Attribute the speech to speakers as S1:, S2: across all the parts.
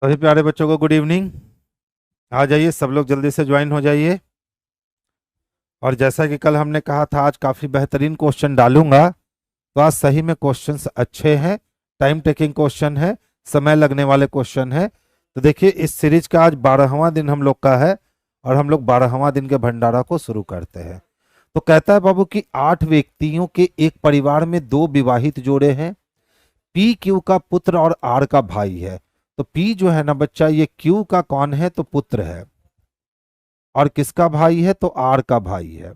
S1: सभी प्यारे बच्चों को गुड इवनिंग। आ जाइए, सब लोग जल्दी से ज्वाइन हो जाइए। और जैसा कि कल हमने कहा था, आज काफ़ी बेहतरीन क्वेश्चन डालूंगा। तो आज सही में क्वेश्चंस अच्छे हैं, टाइम टेकिंग क्वेश्चन है, समय लगने वाले क्वेश्चन है। तो देखिए, इस सीरीज का आज 12वां दिन हम लोग का है और हम लोग 12वां दिन के भंडारा को शुरू करते हैं। तो कहता है बाबू कि 8 व्यक्तियों के एक परिवार में 2 विवाहित जोड़े हैं। पी क्यू का पुत्र और आर का भाई है। तो पी जो है ना बच्चा, ये क्यू का कौन है? तो पुत्र है। और किसका भाई है? तो आर का भाई है।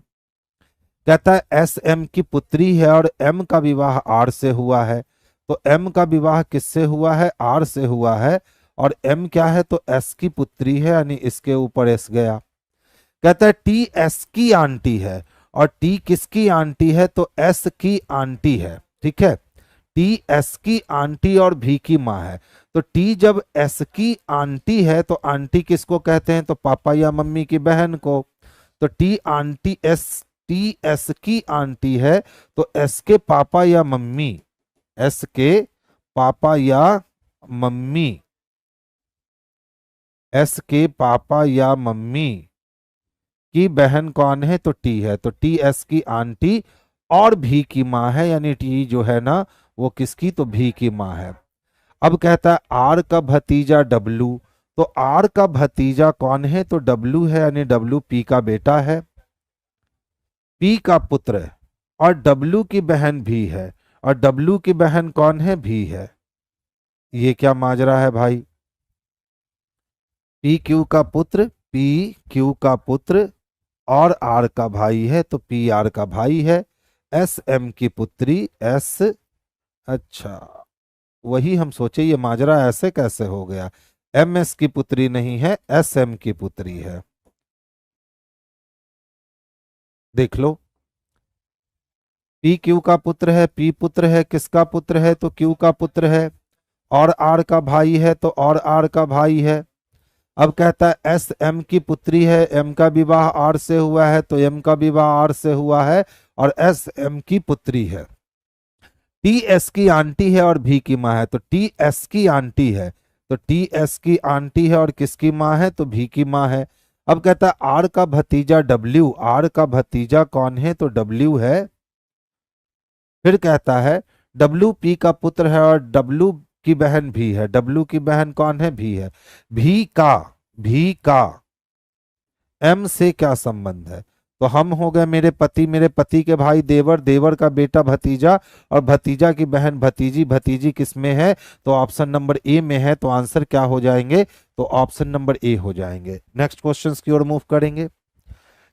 S1: कहता है एस एम की पुत्री है और एम का विवाह आर से हुआ है। तो एम का विवाह किससे हुआ है? आर से हुआ है। और एम क्या है? तो एस की पुत्री है, यानी इसके ऊपर एस गया। कहता है टी एस की आंटी है। और टी किसकी आंटी है? तो एस की आंटी है। ठीक है, टी एस की आंटी और भी की माँ है। तो टी जब एस की आंटी है तो आंटी किसको कहते हैं? तो पापा या मम्मी की बहन को। तो टी एस की आंटी है तो एस के पापा या मम्मी, एस के पापा या मम्मी, एस के पापा या मम्मी की बहन कौन है? तो टी है। तो टी एस की आंटी और भी की माँ है, यानी टी जो है ना वो किसकी? तो भी की माँ है। अब कहता है आर का भतीजा डब्लू। तो आर का भतीजा कौन है? तो डब्लू है, यानी डब्लू पी का बेटा है, पी का पुत्र है। और डब्लू की बहन भी है। और डब्लू की बहन कौन है? भी है। ये क्या माजरा है भाई? पी क्यू का पुत्र, पी क्यू का पुत्र और आर का भाई है, तो पी आर का भाई है। एस एम की पुत्री, एस, अच्छा, वही हम सोचे ये माजरा ऐसे कैसे हो गया। एम एस की पुत्री नहीं है, एस एम की पुत्री है। देख लो, पी क्यू का पुत्र है, पी पुत्र है, किसका पुत्र है? तो क्यू का पुत्र है। और आर का भाई है, तो और आर का भाई है। अब कहता है एस एम की पुत्री है, एम का विवाह आर से हुआ है, तो एम का विवाह आर से हुआ है और एस एम की पुत्री है। टी एस की आंटी है और भी की माँ है, तो टी एस की आंटी है। तो टी एस की आंटी है और किसकी माँ है? तो भी की माँ है। अब कहता है आर का भतीजा डब्ल्यू, आर का भतीजा कौन है? तो डब्ल्यू है। फिर कहता है डब्ल्यू पी का पुत्र है और डब्ल्यू की बहन भी है। डब्ल्यू की बहन कौन है? भी है। भी का, भी का एम से क्या संबंध है? तो हम हो गए मेरे पति, मेरे पति के भाई देवर, देवर का बेटा भतीजा, और भतीजा की बहन भतीजी। भतीजी किस में है? तो ऑप्शन नंबर ए में है। तो आंसर क्या हो जाएंगे? तो ऑप्शन नंबर ए हो जाएंगे। नेक्स्ट क्वेश्चंस की ओर मूव करेंगे।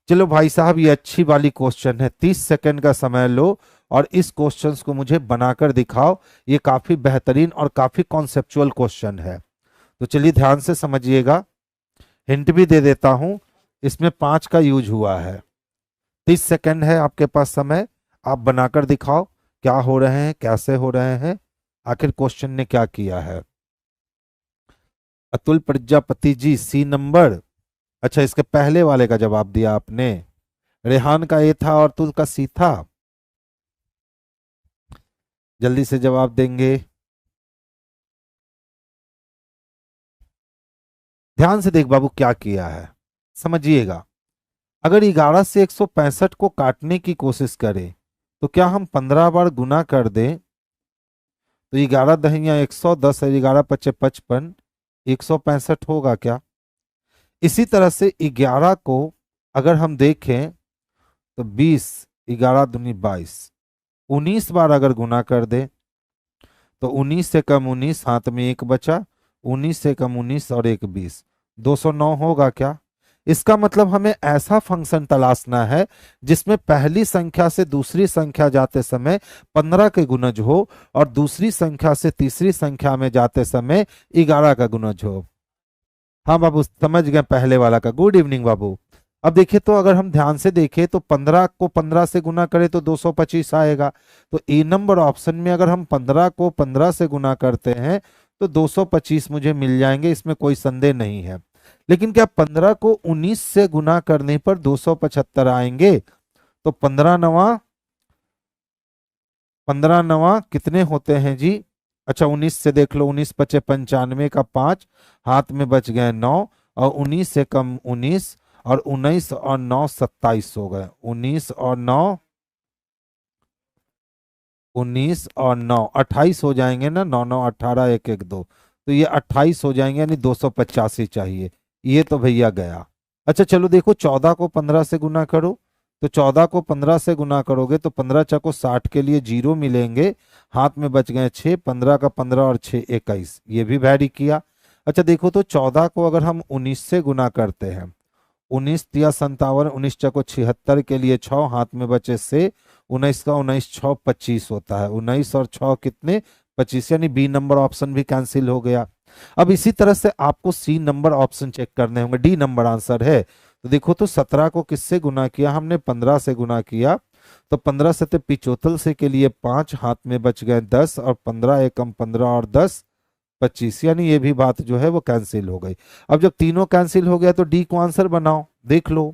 S1: चलो भाई साहब, ये अच्छी वाली क्वेश्चन है, 30 सेकंड का समय लो और इस क्वेश्चंस को मुझे बनाकर दिखाओ। ये काफी बेहतरीन और काफी कॉन्सेप्चुअल क्वेश्चन है। तो चलिए ध्यान से समझिएगा। हिंट भी दे देता हूं, इसमें 5 का यूज हुआ है। 30 सेकंड है आपके पास समय, आप बनाकर दिखाओ क्या हो रहे हैं, कैसे हो रहे हैं, आखिर क्वेश्चन ने क्या किया है। अतुल प्रजापति जी, सी नंबर। अच्छा, इसके पहले वाले का जवाब दिया आपने। रेहान का ए था और तुल का सी था। जल्दी से जवाब देंगे। ध्यान से देख बाबू क्या किया है, समझिएगा। अगर 11 से 165 को काटने की कोशिश करें तो क्या हम 15 बार गुना कर दें? तो 11 दहिया 110 है, 11 पचे 55, 165 होगा क्या? इसी तरह से 11 को अगर हम देखें तो 20, 11 दूनी 22, 19 बार अगर गुना कर दें तो 19 से कम 19, हाथ में एक बचा, 19 से कम 19 और एक 20, 209 होगा क्या? इसका मतलब हमें ऐसा फंक्शन तलाशना है जिसमें पहली संख्या से दूसरी संख्या जाते समय 15 के गुणज हो और दूसरी संख्या से तीसरी संख्या में जाते समय 11 का गुणज हो। हाँ बाबू, समझ गए पहले वाला का। गुड इवनिंग बाबू। अब देखिए, तो अगर हम ध्यान से देखें तो 15 को 15 से गुना करें तो 225 आएगा। तो ए नंबर ऑप्शन में अगर हम 15 को 15 से गुना करते हैं तो 225 मुझे मिल जाएंगे, इसमें कोई संदेह नहीं है। लेकिन क्या 15 को 19 से गुना करने पर 275 आएंगे? तो 15 नवा, 15 नवा कितने होते हैं जी? अच्छा 19 से देख लो, 19 पचे 95 का 5, हाथ में बच गए 9, और 19 से कम 19, और 19 और 9 27 हो गए। 19 और 9, 19 और 9 28 हो जाएंगे ना, 9 9 18 1 1 2, तो ये 28 हो जाएंगे, यानी 285 चाहिए। ये तो भैया गया। अच्छा चलो देखो, 14 को 15 से गुना करो, तो 14 को 15 से गुना करोगे तो 15 चको 60 के लिए 0 मिलेंगे, हाथ में बच गए 6, 15 का 15 और 6 21, ये भी वैरी किया। अच्छा देखो तो 14 को अगर हम 19 से गुना करते हैं, 19 तिया 57, 19 चको 76 के लिए 6, हाथ में बचे से, 19 का 19 6 25 होता है, 19 और 6 कितने 25, यानी बी नंबर ऑप्शन भी कैंसिल हो गया। अब इसी तरह से आपको सी नंबर ऑप्शन चेक करने होंगे, डी नंबर आंसर है। तो देखो तो 17 को किससे गुना किया हमने, 15 से गुना किया, तो 15 से 75 से के लिए 5, हाथ में बच गए 10, और 15 एकम 15 और 10 25, यानी ये भी बात जो है वो कैंसिल हो गई। अब जब तीनों कैंसिल हो गया तो डी को आंसर बनाओ। देख लो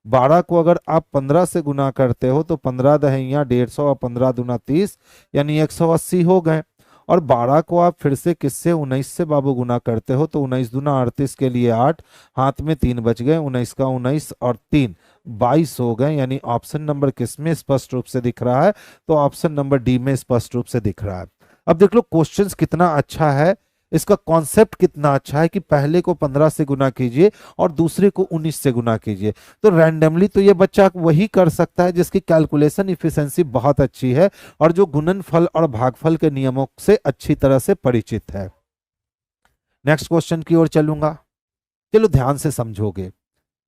S1: 12 को अगर आप 15 से गुना करते हो तो 15 दहिया 150 और 15 दूना 30, यानी 180 हो गए। और 12 को आप फिर से किससे 19 से बाबू गुना करते हो, तो 19 दूना 38 के लिए 8, हाथ में 3 बच गए, 19 का 19 और 3 22 हो गए, यानी ऑप्शन नंबर किस में स्पष्ट रूप से दिख रहा है, तो ऑप्शन नंबर डी में स्पष्ट रूप से दिख रहा है। अब देख लो क्वेश्चंस कितना अच्छा है, इसका कॉन्सेप्ट कितना अच्छा है कि पहले को 15 से गुना कीजिए और दूसरे को 19 से गुना कीजिए। तो रैंडमली तो ये बच्चा वही कर सकता है जिसकी कैलकुलेशन इफिशिएंसी बहुत अच्छी है और जो गुणनफल और भागफल के नियमों से अच्छी तरह से परिचित है। नेक्स्ट क्वेश्चन की ओर चलूंगा, चलो ध्यान से समझोगे।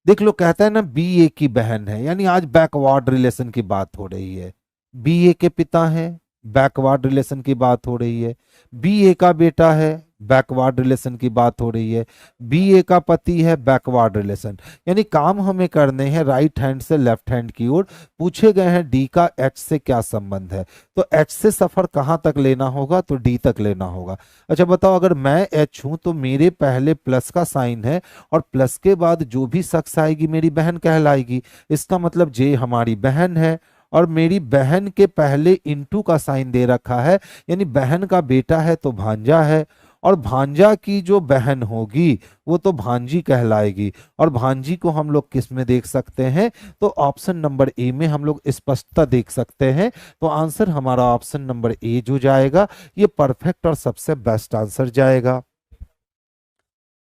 S1: देख लो कहता है ना बी ए की बहन है, यानी आज बैकवर्ड रिलेशन की बात हो रही है। बी ए के पिता हैं, बैकवर्ड रिलेशन की बात हो रही है। बी ए का बेटा है, बैकवर्ड रिलेशन की बात हो रही है। बी ए का पति है, बैकवर्ड रिलेशन। यानी काम हमें करने हैं राइट हैंड से लेफ्ट हैंड की ओर। पूछे गए हैं डी का एच से क्या संबंध है, तो एच से सफर कहां तक लेना होगा, तो डी तक लेना होगा। अच्छा बताओ, अगर मैं एच हूं तो मेरे पहले प्लस का साइन है और प्लस के बाद जो भी शख्स आएगी मेरी बहन कहलाएगी। इसका मतलब जे हमारी बहन है और मेरी बहन के पहले इंटू का साइन दे रखा है, यानी बहन का बेटा है तो भांजा है, और भांजा की जो बहन होगी वो तो भांजी कहलाएगी। और भांजी को हम लोग किस में देख सकते हैं, तो ऑप्शन नंबर ए में हम लोग स्पष्टता देख सकते हैं। तो आंसर हमारा ऑप्शन नंबर ए जो जाएगा ये परफेक्ट और सबसे बेस्ट आंसर जाएगा।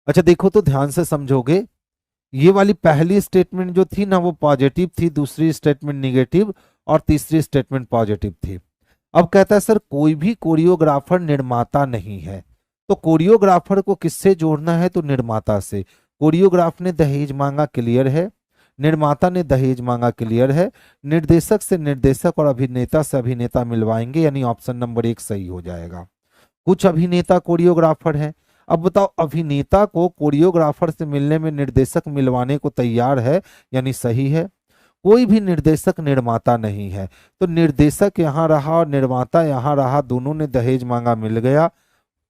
S1: अच्छा देखो तो ध्यान से समझोगे, ये वाली पहली स्टेटमेंट जो थी ना वो पॉजिटिव थी, दूसरी स्टेटमेंट निगेटिव और तीसरी स्टेटमेंट पॉजिटिव थी। अब कहता है सर कोई भी कोरियोग्राफर निर्माता नहीं है, तो कोरियोग्राफर को किससे जोड़ना है, तो निर्माता से। कोरियोग्राफ ने दहेज मांगा, क्लियर है। निर्माता ने दहेज मांगा, क्लियर है। निर्देशक से निर्देशक और अभिनेता से अभिनेता मिलवाएंगे, यानी ऑप्शन नंबर 1 सही हो जाएगा। कुछ अभिनेता कोरियोग्राफर हैं। अब बताओ अभिनेता को कोरियोग्राफर से मिलने में निर्देशक मिलवाने को तैयार है, यानी सही है। कोई भी निर्देशक निर्माता नहीं है, तो निर्देशक यहां रहा और निर्माता यहां रहा, दोनों ने दहेज मांगा, मिल गया।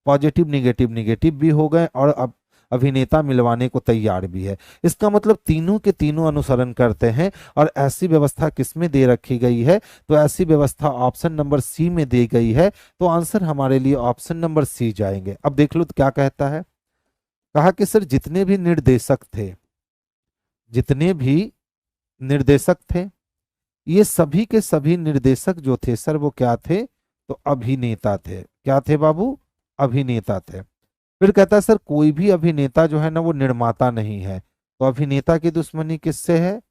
S1: पॉजिटिव निगेटिव निगेटिव भी हो गए और अब अभिनेता मिलवाने को तैयार भी है। इसका मतलब तीनों के तीनों अनुसरण करते हैं और ऐसी व्यवस्था किसमें दे रखी गई है, तो ऐसी व्यवस्था ऑप्शन नंबर सी में दी गई है। तो आंसर हमारे लिए ऑप्शन नंबर सी जाएंगे। अब देख लो तो क्या कहता है, कहा कि सर जितने भी निर्देशक थे, जितने भी निर्देशक थे, ये सभी के सभी निर्देशक जो थे सर वो क्या थे, तो अभिनेता थे। क्या थे बाबू, अभिनेता थे। फिर कहता है सर कोई भी अभिनेता जो है ना वो निर्माता नहीं है, तो अभिनेता की दुश्मनी किससे है,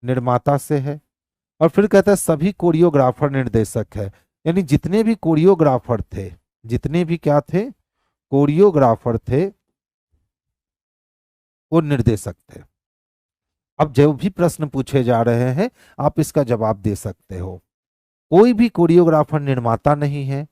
S1: निर्माता से है। और फिर कहता है सभी कोरियोग्राफर निर्देशक है, यानी जितने भी कोरियोग्राफर थे, जितने भी क्या थे, कोरियोग्राफर थे, वो निर्देशक थे। अब जो भी प्रश्न पूछे जा रहे हैं आप इसका जवाब दे सकते हो। कोई भी कोरियोग्राफर निर्माता नहीं है,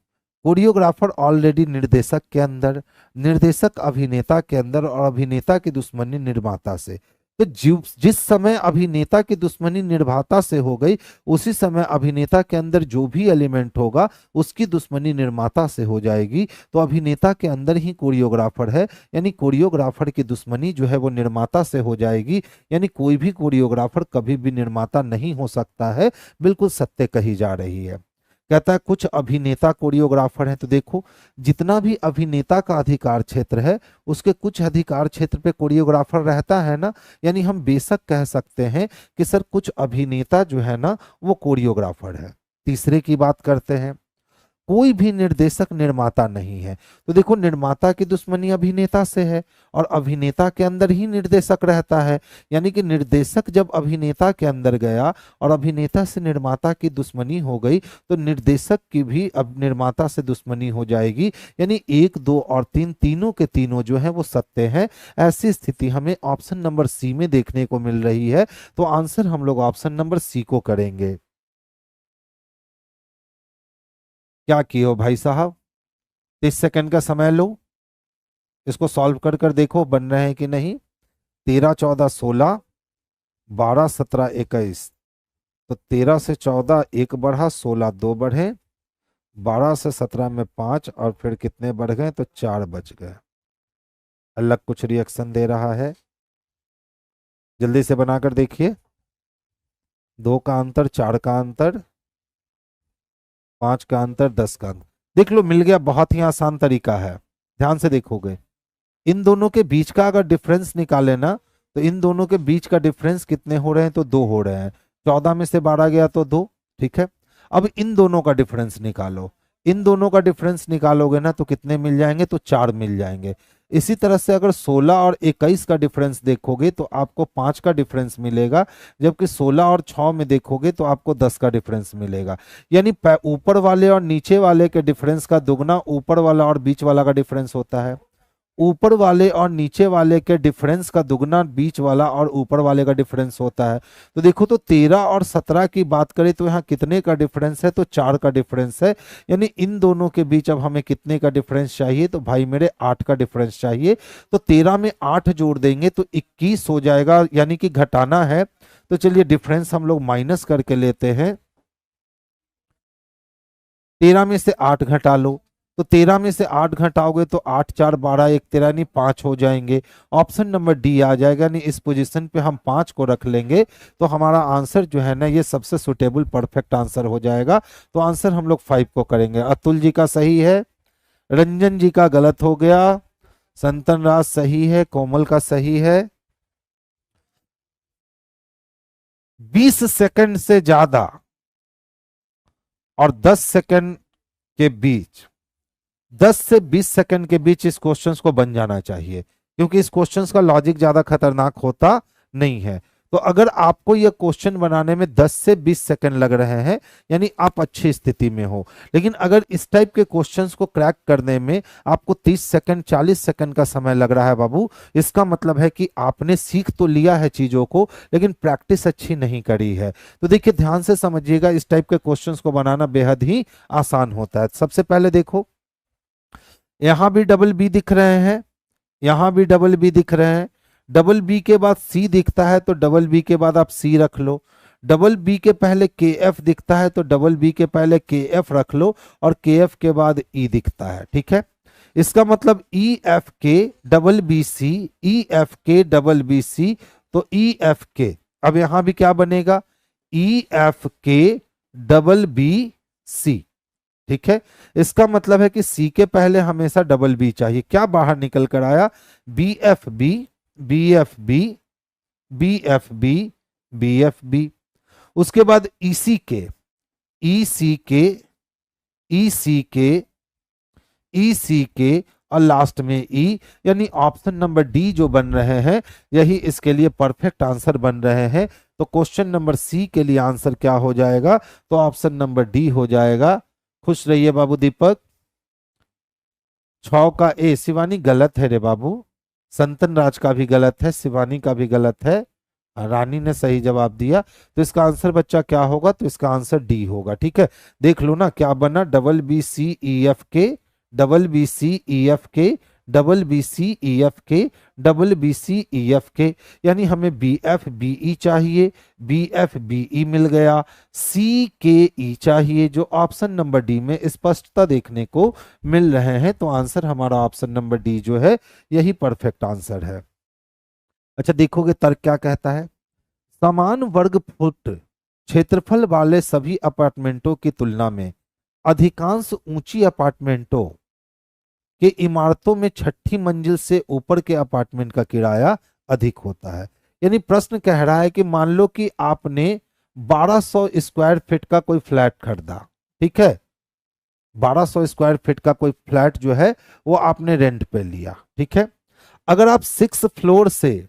S1: कोरियोग्राफर ऑलरेडी निर्देशक के अंदर, निर्देशक अभिनेता के अंदर और अभिनेता की दुश्मनी निर्माता से। तो जिस समय अभिनेता की दुश्मनी निर्माता से हो गई उसी समय अभिनेता के अंदर जो भी एलिमेंट होगा उसकी दुश्मनी निर्माता से हो जाएगी। तो अभिनेता के अंदर ही कोरियोग्राफर है, यानी कोरियोग्राफर की दुश्मनी जो है वो निर्माता से हो जाएगी, यानी कोई भी कोरियोग्राफर कभी भी निर्माता नहीं हो सकता है। बिल्कुल सत्य कही जा रही है। कहता है कुछ अभिनेता कोरियोग्राफर हैं। तो देखो जितना भी अभिनेता का अधिकार क्षेत्र है उसके कुछ अधिकार क्षेत्र पे कोरियोग्राफर रहता है ना, यानी हम बेशक कह सकते हैं कि सर कुछ अभिनेता जो है ना वो कोरियोग्राफर है। तीसरे की बात करते हैं, कोई भी निर्देशक निर्माता नहीं है। तो देखो निर्माता की दुश्मनी अभिनेता से है और अभिनेता के अंदर ही निर्देशक रहता है, यानी कि निर्देशक जब अभिनेता के अंदर गया और अभिनेता से निर्माता की दुश्मनी हो गई तो निर्देशक की भी अब निर्माता से दुश्मनी हो जाएगी, यानी एक दो और तीन तीनों के तीनों जो है वो सत्य हैं। ऐसी स्थिति हमें ऑप्शन नंबर सी में देखने को मिल रही है। तो आंसर हम लोग ऑप्शन नंबर सी को करेंगे। क्या किए हो भाई साहब, 30 सेकंड का समय लो, इसको सॉल्व कर कर देखो बन रहे हैं कि नहीं। 13 14 16, 12 17 21, तो 13 से 14 एक बढ़ा, 16 दो बढ़े, 12 से 17 में 5 और फिर कितने बढ़ गए, तो 4 बच गए। अलग कुछ रिएक्शन दे रहा है, जल्दी से बनाकर देखिए। 2 का अंतर, 4 का अंतर, 5 का अंतर, 10 का अंतर, देख लो मिल गया। बहुत ही आसान तरीका है, ध्यान से देखोगे। इन दोनों के बीच का अगर डिफरेंस निकाले ना तो इन दोनों के बीच का डिफरेंस कितने हो रहे हैं, तो 2 हो रहे हैं। 14 में से 12 गया तो 2, ठीक है। अब इन दोनों का डिफरेंस निकालो, इन दोनों का डिफरेंस निकालोगे ना तो कितने मिल जाएंगे, तो 4 मिल जाएंगे। इसी तरह से अगर 16 और 21 का डिफरेंस देखोगे तो आपको 5 का डिफरेंस मिलेगा, जबकि 16 और 6 में देखोगे तो आपको 10 का डिफरेंस मिलेगा। यानी ऊपर वाले और नीचे वाले के डिफरेंस का दुगना ऊपर वाला और बीच वाला का डिफरेंस होता है, ऊपर वाले और नीचे वाले के डिफरेंस का दुगना बीच वाला और ऊपर वाले का डिफरेंस होता है। तो देखो तो 13 और 17 की बात करें तो यहाँ कितने का डिफरेंस है, तो 4 का डिफरेंस है। यानी इन दोनों के बीच अब हमें कितने का डिफरेंस चाहिए, तो भाई मेरे 8 का डिफरेंस चाहिए। तो 13 में 8 जोड़ देंगे तो 21 हो जाएगा, यानी कि घटाना है। तो चलिए डिफरेंस हम लोग माइनस करके लेते हैं। 13 में से 8 घटा लो, तो 13 में से 8 घटाओगे तो 8 4 12 1 13 यानी 5 हो जाएंगे। ऑप्शन नंबर डी आ जाएगा, यानी इस पोजीशन पे हम 5 को रख लेंगे तो हमारा आंसर जो है ना ये सबसे सुटेबल परफेक्ट आंसर हो जाएगा। तो आंसर हम लोग 5 को करेंगे। अतुल जी का सही है, रंजन जी का गलत हो गया, संतन राज सही है, कोमल का सही है। 20 सेकंड से ज्यादा और 10 सेकंड के बीच, 10 से 20 सेकंड के बीच इस क्वेश्चंस को बन जाना चाहिए, क्योंकि इस क्वेश्चंस का लॉजिक ज्यादा खतरनाक होता नहीं है। तो अगर आपको यह क्वेश्चन बनाने में 10 से 20 सेकंड लग रहे हैं यानी आप अच्छी स्थिति में हो। लेकिन अगर इस टाइप के क्वेश्चंस को क्रैक करने में आपको 30 सेकंड 40 सेकंड का समय लग रहा है बाबू, इसका मतलब है कि आपने सीख तो लिया है चीजों को लेकिन प्रैक्टिस अच्छी नहीं करी है। तो देखिए ध्यान से समझिएगा, इस टाइप के क्वेश्चंस को बनाना बेहद ही आसान होता है। सबसे पहले देखो यहां भी डबल बी दिख रहे हैं, यहां भी डबल बी दिख रहे हैं। डबल बी के बाद सी दिखता है तो डबल बी के बाद आप सी रख लो। डबल बी के पहले के एफ दिखता है तो डबल बी के पहले के एफ रख लो और के एफ के बाद ई दिखता है, ठीक है। इसका मतलब E F K double B C, E F K double B C, तो ई एफ के अब यहां भी क्या बनेगा, E F K double B C, ठीक है। इसका मतलब है कि सी के पहले हमेशा डबल बी चाहिए। क्या बाहर निकल कर आया, B F B, B F B, B F B, B F B. उसके बाद ईसी के, ई सी के, ई सी के, ई सी के और लास्ट में ई, यानी ऑप्शन नंबर डी जो बन रहे हैं यही इसके लिए परफेक्ट आंसर बन रहे हैं। तो क्वेश्चन नंबर सी के लिए आंसर क्या हो जाएगा, तो ऑप्शन नंबर डी हो जाएगा। खुश रहिए बाबू दीपक। 6 का ए, शिवानी गलत है रे बाबू, संतन राज का भी गलत है, शिवानी का भी गलत है, रानी ने सही जवाब दिया। तो इसका आंसर बच्चा क्या होगा, तो इसका आंसर डी होगा, ठीक है। देख लो ना क्या बना, double B C E F K, double B C E F K, double B C E F K, double B C E F K, यानी हमें बी एफ बी ई चाहिए, बी एफ बी ई मिल गया, C के ई चाहिए जो option number D में स्पष्टता देखने को मिल रहे हैं। तो आंसर हमारा ऑप्शन नंबर डी जो है यही परफेक्ट आंसर है। अच्छा देखोगे तर्क क्या कहता है, समान वर्ग फुट क्षेत्रफल वाले सभी अपार्टमेंटों की तुलना में अधिकांश ऊंची अपार्टमेंटों के इमारतों में छठी मंजिल से ऊपर के अपार्टमेंट का किराया अधिक होता है। यानी प्रश्न कह रहा है कि मान लो कि आपने 1200 स्क्वायर फीट का कोई फ्लैट खरीदा, ठीक है, 1200 स्क्वायर फीट का कोई फ्लैट जो है वो आपने रेंट पे लिया, ठीक है। अगर आप 6 फ्लोर से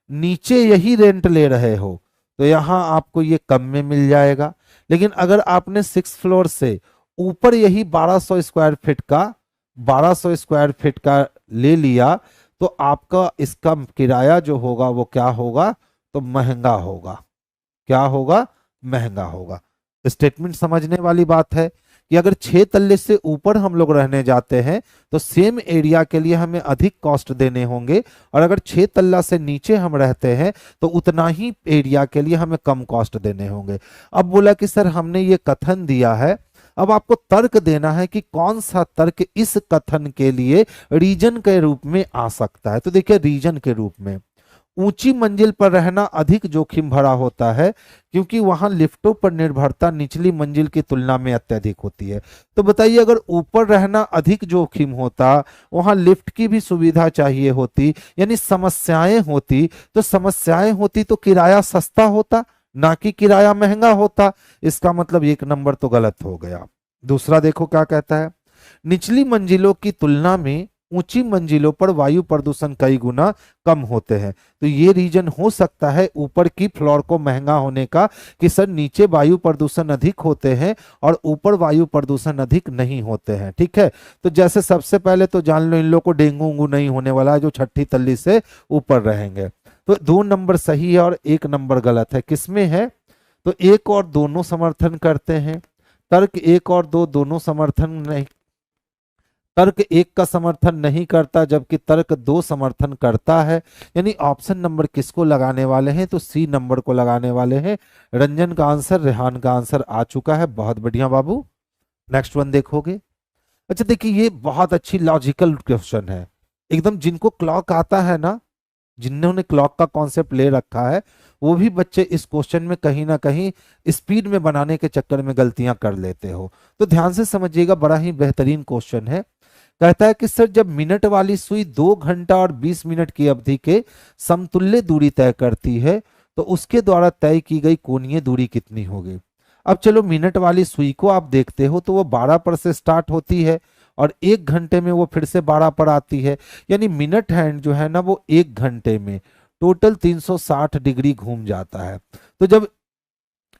S1: नीचे यही रेंट ले रहे हो तो यहां आपको ये कम में मिल जाएगा। लेकिन अगर आपने 6 फ्लोर से ऊपर यही 1200 स्क्वायर फीट का 1200 स्क्वायर फीट का ले लिया तो आपका इसका किराया जो होगा वो क्या होगा, तो महंगा होगा। क्या होगा, महंगा होगा। स्टेटमेंट समझने वाली बात है कि अगर 6 तल्ले से ऊपर हम लोग रहने जाते हैं तो सेम एरिया के लिए हमें अधिक कॉस्ट देने होंगे, और अगर 6 तल्ला से नीचे हम रहते हैं तो उतना ही एरिया के लिए हमें कम कॉस्ट देने होंगे। अब बोला कि सर हमने ये कथन दिया है, अब आपको तर्क देना है कि कौन सा तर्क इस कथन के लिए रीजन के रूप में आ सकता है। तो देखिए रीजन के रूप में, ऊंची मंजिल पर रहना अधिक जोखिम भरा होता है क्योंकि वहां लिफ्टों पर निर्भरता निचली मंजिल की तुलना में अत्यधिक होती है। तो बताइए अगर ऊपर रहना अधिक जोखिम होता, वहां लिफ्ट की भी सुविधा चाहिए होती, यानी समस्याएं होती, तो समस्याएं होती तो किराया सस्ता होता ना कि किराया महंगा होता। इसका मतलब 1 नंबर तो गलत हो गया। दूसरा देखो क्या कहता है, निचली मंजिलों की तुलना में ऊंची मंजिलों पर वायु प्रदूषण कई गुना कम होते हैं। तो ये रीजन हो सकता है ऊपर की फ्लोर को महंगा होने का कि सर नीचे वायु प्रदूषण अधिक होते हैं और ऊपर वायु प्रदूषण अधिक नहीं होते हैं, ठीक है। तो जैसे सबसे पहले तो जान लो इन लोगों को डेंगू उंगू नहीं होने वाला है जो छठी तल्ली से ऊपर रहेंगे। तो 2 नंबर सही है और 1 नंबर गलत है। किसमें है, तो 1 और दोनों समर्थन करते हैं। तर्क 1 और 2 दोनों समर्थन नहीं, तर्क 1 का समर्थन नहीं करता जबकि तर्क 2 समर्थन करता है। यानी ऑप्शन नंबर किसको लगाने वाले हैं, तो सी नंबर को लगाने वाले हैं। रंजन का आंसर, रेहान का आंसर आ चुका है। बहुत बढ़िया बाबू, नेक्स्ट वन देखोगे। अच्छा देखिए ये बहुत अच्छी लॉजिकल क्वेश्चन है एकदम। जिनको क्लॉक आता है ना, जिन्होंने क्लॉक का कॉन्सेप्ट ले रखा है, वो भी बच्चे इस क्वेश्चन में कहीं ना कहीं स्पीड में बनाने के चक्कर में गलतियां कर लेते हो। तो ध्यान से समझिएगा, बड़ा ही बेहतरीन क्वेश्चन है। कहता है कि सर जब मिनट वाली सुई 2 घंटा और 20 मिनट की अवधि के समतुल्य दूरी तय करती है तो उसके द्वारा तय की गई कोणीय दूरी कितनी होगी। अब चलो मिनट वाली सुई को आप देखते हो तो वो 12 पर से स्टार्ट होती है और 1 घंटे में वो फिर से 12 पर आती है। यानी मिनट हैंड जो है ना वो 1 घंटे में टोटल 360 डिग्री घूम जाता है। तो जब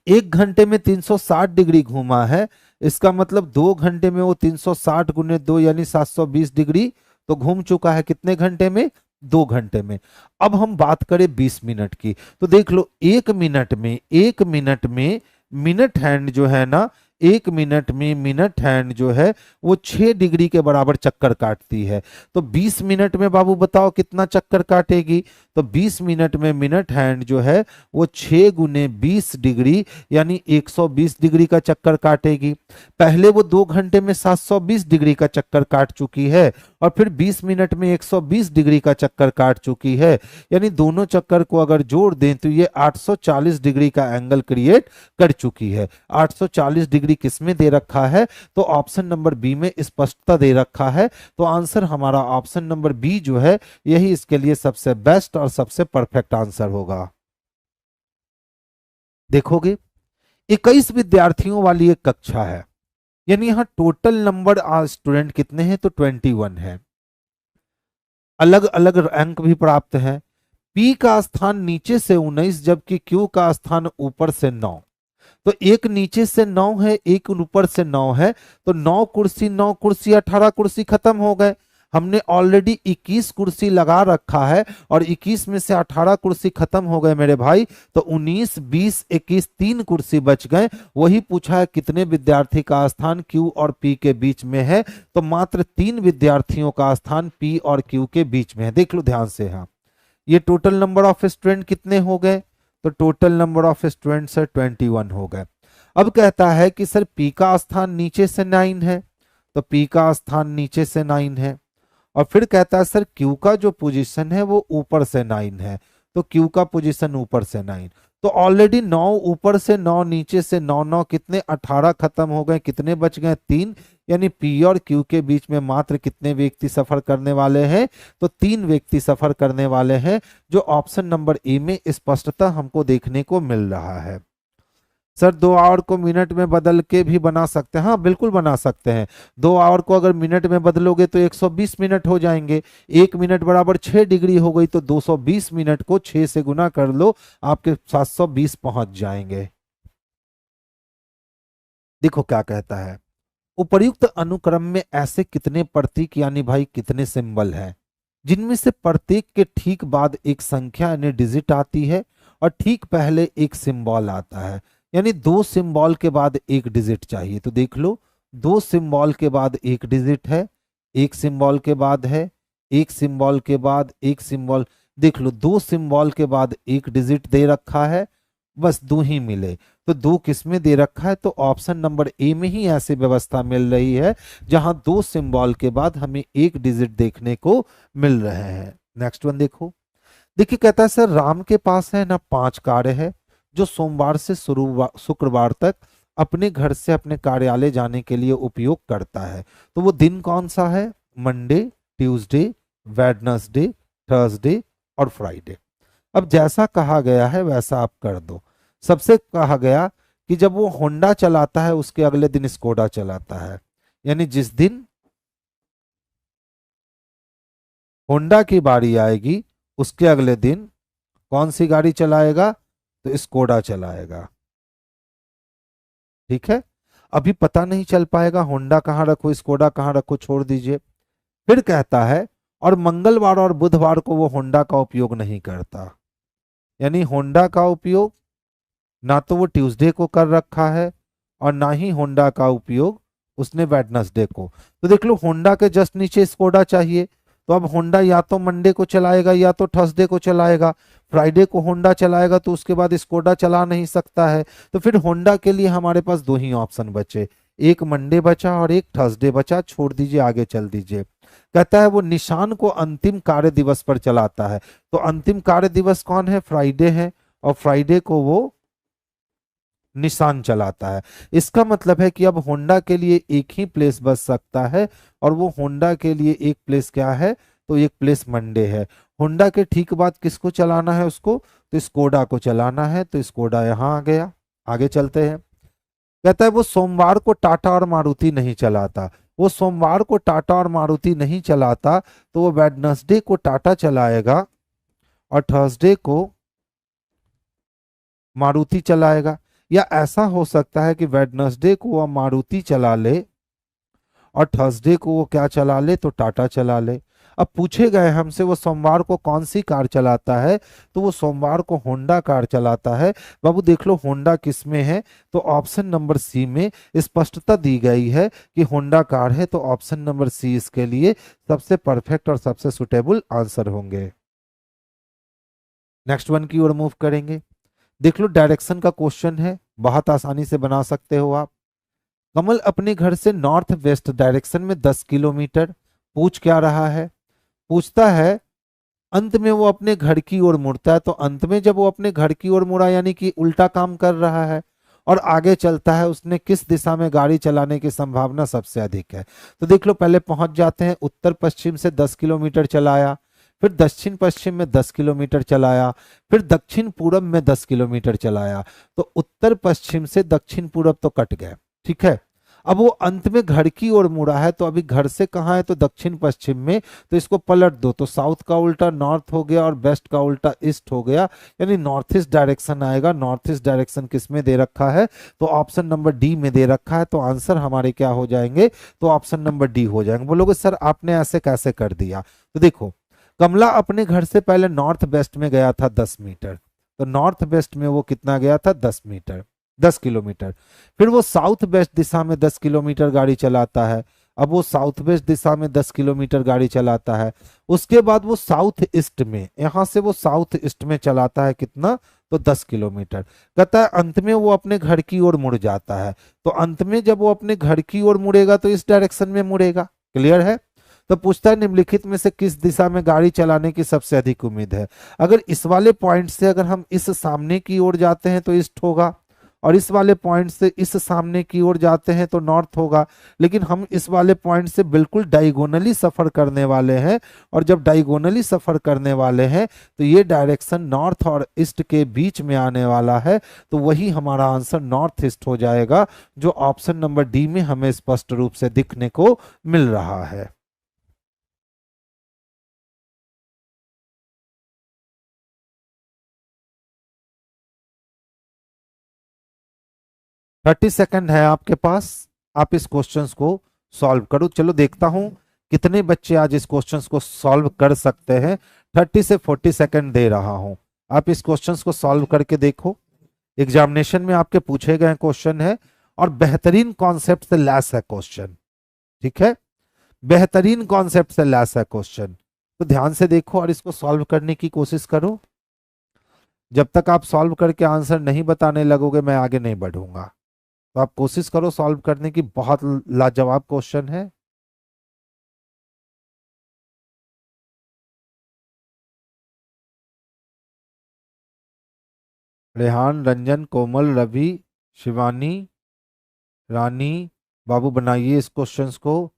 S1: 1 घंटे में 360 डिग्री घूमा है, इसका मतलब 2 घंटे में वो 360 गुने 2 यानी 720 डिग्री तो घूम चुका है। कितने घंटे में, 2 घंटे में। अब हम बात करें 20 मिनट की, तो देख लो 1 मिनट में मिनट हैंड जो है ना, 1 मिनट में मिनट हैंड जो है वो 6 डिग्री के बराबर चक्कर काटती है। तो 20 मिनट में बाबू बताओ कितना चक्कर काटेगी, तो 20 मिनट में मिनट हैंड जो है वो 6 गुने 20 डिग्री यानी 120 डिग्री का चक्कर काटेगी। पहले वो 2 घंटे में 720 डिग्री का चक्कर काट चुकी है और फिर 20 मिनट में 120 डिग्री का चक्कर काट चुकी है। यानी दोनों चक्कर को अगर जोड़ दें तो ये 840 डिग्री का एंगल क्रिएट कर चुकी है। 840 डिग्री किसमें दे रखा है, तो ऑप्शन नंबर बी में स्पष्टता दे रखा है। तो आंसर हमारा ऑप्शन नंबर बी जो है यही इसके लिए सबसे बेस्ट और सबसे परफेक्ट आंसर होगा। देखोगे 21 विद्यार्थियों वाली एक कक्षा है, यानी यहां टोटल नंबर स्टूडेंट कितने हैं, तो 21 है। अलग अलग रैंक भी प्राप्त है। पी का स्थान नीचे से 19 जबकि क्यू का स्थान ऊपर से 9। तो एक नीचे से 9 है, एक ऊपर से 9 है, तो 9 कुर्सी 9 कुर्सी 18 कुर्सी खत्म हो गए। हमने ऑलरेडी 21 कुर्सी लगा रखा है और 21 में से 18 कुर्सी खत्म हो गए मेरे भाई, तो 19 20 21 3 कुर्सी बच गए। वही पूछा है कितने विद्यार्थी का स्थान क्यू और पी के बीच में है, तो मात्र 3 विद्यार्थियों का स्थान पी और क्यू के बीच में है। देख लो ध्यान से। हाँ, ये टोटल नंबर ऑफ स्टूडेंट कितने हो गए, तो टोटल नंबर ऑफ स्टूडेंट्स 21 हो गए। अब कहता है कि सर पी का स्थान नीचे से 9 है, तो पी का स्थान नीचे से 9 है। और फिर कहता है सर क्यू का जो पोजीशन है वो ऊपर से 9 है, तो क्यू का पोजीशन ऊपर से 9। तो ऑलरेडी 9 ऊपर से 9 नीचे से 9 9 कितने 18 खत्म हो गए, कितने बच गए 3। यानी पी और क्यू के बीच में मात्र कितने व्यक्ति सफर करने वाले हैं, तो 3 व्यक्ति सफर करने वाले हैं, जो ऑप्शन नंबर ए में स्पष्टता हमको देखने को मिल रहा है। सर 2 आवर को मिनट में बदल के भी बना सकते हैं, हाँ बिल्कुल बना सकते हैं। 2 आवर को अगर मिनट में बदलोगे तो 120 मिनट हो जाएंगे। 1 मिनट बराबर 6 डिग्री हो गई, तो 220 मिनट को 6 से गुना कर लो, आपके 720 पहुंच जाएंगे। देखो क्या कहता है, उपर्युक्त अनुक्रम में ऐसे कितने प्रतीक यानी भाई कितने सिंबल हैं जिनमें से प्रत्येक के ठीक बाद एक संख्या यानी डिजिट आती है और ठीक पहले एक सिंबल आता है। यानी 2 सिंबल के बाद एक डिजिट चाहिए। तो देख लो, 2 सिंबल के बाद एक डिजिट है, एक सिंबल के बाद है, एक सिंबल के बाद एक सिंबल। देख लो 2 सिंबल के बाद एक डिजिट दे रखा है, बस 2 ही मिले। तो 2 किसमें दे रखा है, तो ऑप्शन नंबर ए में ही ऐसी व्यवस्था मिल रही है जहां 2 सिंबल के बाद हमें एक डिजिट देखने को मिल रहे हैं। नेक्स्ट वन देखो, देखिए कहता है सर राम के पास है ना 5 कार्य है जो सोमवार से शुक्रवार तक अपने घर से अपने कार्यालय जाने के लिए उपयोग करता है। तो वो दिन कौन सा है, मंडे, ट्यूसडे, वेडनेसडे, थर्सडे और फ्राइडे। अब जैसा कहा गया है वैसा आप कर दो। सबसे कहा गया कि जब वो होंडा चलाता है उसके अगले दिन स्कोडा चलाता है, यानी जिस दिन होंडा की बारी आएगी उसके अगले दिन कौन सी गाड़ी चलाएगा, तो स्कोडा चलाएगा। ठीक है, अभी पता नहीं चल पाएगा होंडा कहाँ रखो स्कोडा कहाँ रखो, छोड़ दीजिए। फिर कहता है और मंगलवार और बुधवार को वो होंडा का उपयोग नहीं करता, यानी होंडा का उपयोग ना तो वो ट्यूसडे को कर रखा है और ना ही होंडा का उपयोग उसने वेडनेसडे को। तो देख लो होंडा के जस्ट नीचे स्कोडा चाहिए, तो अब होंडा या तो मंडे को चलाएगा या तो थर्सडे को चलाएगा। फ्राइडे को होंडा चलाएगा तो उसके बाद स्कोडा चला नहीं सकता है। तो फिर होंडा के लिए हमारे पास 2 ही ऑप्शन बचे, एक मंडे बचा और एक थर्सडे बचा, छोड़ दीजिए आगे चल दीजिए। कहता है वो निशान को अंतिम कार्य दिवस पर चलाता है। तो अंतिम कार्य दिवस कौन है, फ्राइडे है, और फ्राइडे को वो निशान चलाता है। इसका मतलब है कि अब होंडा के लिए एक ही प्लेस बच सकता है, और वो होंडा के लिए एक प्लेस क्या है, तो एक प्लेस मंडे है। होंडा के ठीक बाद किसको चलाना है उसको, तो स्कोडा को चलाना है। तो स्कोडा यहां आ गया, आगे चलते हैं। कहता है वो सोमवार को टाटा और मारुति नहीं चलाता। वो सोमवार को टाटा और मारुति नहीं चलाता, तो वो वेडनेसडे को टाटा चलाएगा और थर्सडे को मारुति चलाएगा। या ऐसा हो सकता है कि वेडनेसडे को वो मारुति चला ले और थर्सडे को वो क्या चला ले, तो टाटा चला ले। अब पूछे गए हमसे वो सोमवार को कौन सी कार चलाता है, तो वो सोमवार को होंडा कार चलाता है। बाबू देख लो होंडा किस में है, तो ऑप्शन नंबर सी में स्पष्टता दी गई है कि होंडा कार है। तो ऑप्शन नंबर सी इसके लिए सबसे परफेक्ट और सबसे सुटेबल आंसर होंगे। नेक्स्ट वन की ओर मूव करेंगे। देख लो डायरेक्शन का क्वेश्चन है, बहुत आसानी से बना सकते हो आप। कमल अपने घर से नॉर्थ वेस्ट डायरेक्शन में 10 किलोमीटर, पूछ क्या रहा है, पूछता है अंत में वो अपने घर की ओर मुड़ता है। तो अंत में जब वो अपने घर की ओर मुड़ा यानी कि उल्टा काम कर रहा है, और आगे चलता है उसने किस दिशा में गाड़ी चलाने की संभावना सबसे अधिक है। तो देख लो पहले पहुंच जाते हैं, उत्तर पश्चिम से 10 किलोमीटर चलाया, फिर दक्षिण पश्चिम में 10 किलोमीटर चलाया, फिर दक्षिण पूरब में 10 किलोमीटर चलाया। तो उत्तर पश्चिम से दक्षिण पूरब तो कट गए, ठीक है। अब वो अंत में घर की ओर मुड़ा है, तो अभी घर से कहाँ है, तो दक्षिण पश्चिम में। तो इसको पलट दो, तो साउथ का उल्टा नॉर्थ हो गया और वेस्ट का उल्टा ईस्ट हो गया, यानी नॉर्थ ईस्ट डायरेक्शन आएगा। नॉर्थ ईस्ट डायरेक्शन किस में दे रखा है, तो ऑप्शन नंबर डी में दे रखा है। तो आंसर हमारे क्या हो जाएंगे, तो ऑप्शन नंबर डी हो जाएंगे। बोलोगे सर आपने ऐसे कैसे कर दिया, तो देखो कमला अपने घर से पहले नॉर्थ वेस्ट में गया था 10 मीटर, तो नॉर्थ वेस्ट में वो कितना गया था, 10 मीटर, 10 किलोमीटर। फिर वो साउथ वेस्ट दिशा में 10 किलोमीटर गाड़ी चलाता है। अब वो साउथ वेस्ट दिशा में 10 किलोमीटर गाड़ी चलाता है। उसके बाद वो साउथ ईस्ट में, यहां से वो साउथ ईस्ट में चलाता है कितना, तो 10 किलोमीटर। कहता है अंत में वो अपने घर की ओर मुड़ जाता है। तो अंत में जब वो अपने घर की ओर मुड़ेगा तो इस डायरेक्शन में मुड़ेगा, क्लियर है। तो पूछता है निम्नलिखित में से किस दिशा में गाड़ी चलाने की सबसे अधिक उम्मीद है। अगर इस वाले पॉइंट से अगर हम इस सामने की ओर जाते हैं तो ईस्ट होगा, और इस वाले पॉइंट से इस सामने की ओर जाते हैं तो नॉर्थ होगा। लेकिन हम इस वाले पॉइंट से बिल्कुल डायगोनली सफर करने वाले हैं, और जब डायगोनली सफर करने वाले हैं तो ये डायरेक्शन नॉर्थ और ईस्ट के बीच में आने वाला है, तो वही हमारा आंसर नॉर्थ ईस्ट हो जाएगा, जो ऑप्शन नंबर डी में हमें स्पष्ट रूप से दिखने को मिल रहा है। 30 सेकंड है आपके पास, आप इस क्वेश्चंस को सॉल्व करो। चलो देखता हूं कितने बच्चे आज इस क्वेश्चंस को सॉल्व कर सकते हैं। 30 से 40 सेकंड दे रहा हूं, आप इस क्वेश्चंस को सॉल्व करके देखो। एग्जामिनेशन में आपके पूछे गए क्वेश्चन है और बेहतरीन कॉन्सेप्ट से लैस है क्वेश्चन, ठीक है, बेहतरीन कॉन्सेप्ट से लैस है क्वेश्चन। तो ध्यान से देखो और इसको सॉल्व करने की कोशिश करो। जब तक आप सॉल्व करके आंसर नहीं बताने लगोगे मैं आगे नहीं बढ़ूंगा। तो आप कोशिश करो सॉल्व करने की, बहुत लाजवाब क्वेश्चन है। रेहान, रंजन, कोमल, रवि, शिवानी, रानी, बाबू बनाइए इस क्वेश्चंस को।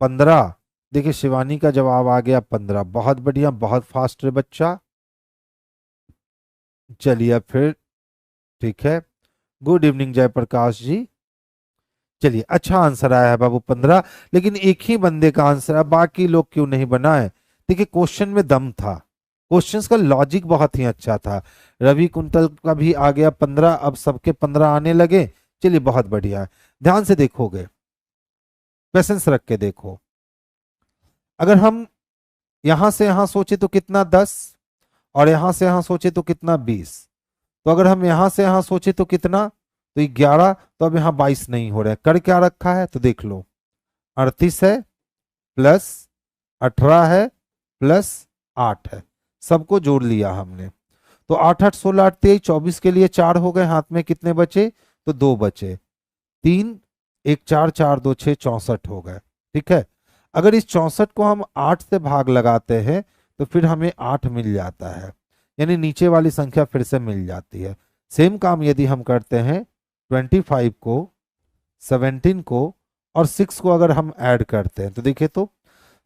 S1: 15। देखिए शिवानी का जवाब आ गया 15, बहुत बढ़िया, बहुत फास्ट है बच्चा। चलिए अब फिर ठीक है। गुड इवनिंग जयप्रकाश जी। चलिए अच्छा आंसर आया है बाबू 15, लेकिन एक ही बंदे का आंसर है, बाकी लोग क्यों नहीं बनाए। देखिए क्वेश्चन में दम था, क्वेश्चंस का लॉजिक बहुत ही अच्छा था। रवि कुंतल का भी आ गया 15, अब सबके 15 आने लगे। चलिए बहुत बढ़िया है, ध्यान से देखोगे, पेशेंस रख के देखो। अगर हम यहां से यहां सोचे तो कितना 10, और यहां से यहां सोचे तो कितना 20। तो अगर हम यहां से यहां सोचे तो कितना, तो 11। तो अब यहां 22 नहीं हो रहा है, कर क्या रखा है तो देख लो, 38 है प्लस 18 है प्लस 8 है, सबको जोड़ लिया हमने। तो 8 8 16 8 23 24 के लिए 4 हो गए, हाथ में कितने बचे, तो 2 बचे। 3 1 4 4 2 6 64 हो गए, ठीक है। अगर इस 64 को हम 8 से भाग लगाते हैं तो फिर हमें 8 मिल जाता है, यानी नीचे वाली संख्या फिर से मिल जाती है। सेम काम यदि हम करते हैं 25 को, 17 को और 6 को अगर हम ऐड करते हैं तो देखिए तो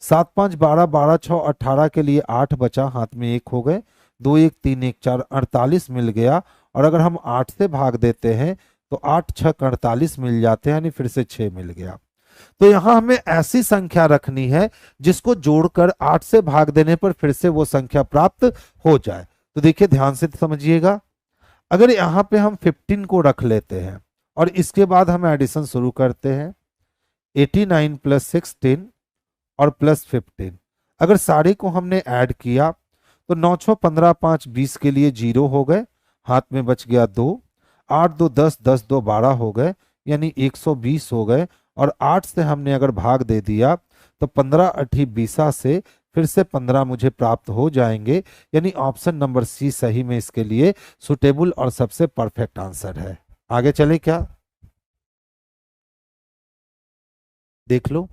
S1: 7 5 12 12 6 18 के लिए 8 बचा, हाथ में 1 हो गए, 2 1 3 1 4 48 मिल गया। और अगर हम 8 से भाग देते हैं तो 8 6 48 मिल जाते हैं, यानी फिर से 6 मिल गया। तो यहां हमें ऐसी संख्या रखनी है जिसको जोड़कर 8 से भाग देने पर फिर से वो संख्या प्राप्त हो जाए। तो देखिए ध्यान से समझिएगा, अगर यहां पे हम 15 को रख लेते हैं और इसके बाद हम एडिशन शुरू करते हैं, 89 प्लस 16 और प्लस 15, अगर सारे को हमने ऐड किया तो 9 6 15 5 20 के लिए 0 हो गए, हाथ में बच गया 2, 8 2 10 10 2 12 हो गए, यानी 120 हो गए। और 8 से हमने अगर भाग दे दिया तो 15 8 20 से फिर से 15 मुझे प्राप्त हो जाएंगे, यानी ऑप्शन नंबर सी सही में इसके लिए सुटेबल और सबसे परफेक्ट आंसर है। आगे चले क्या, देख लो।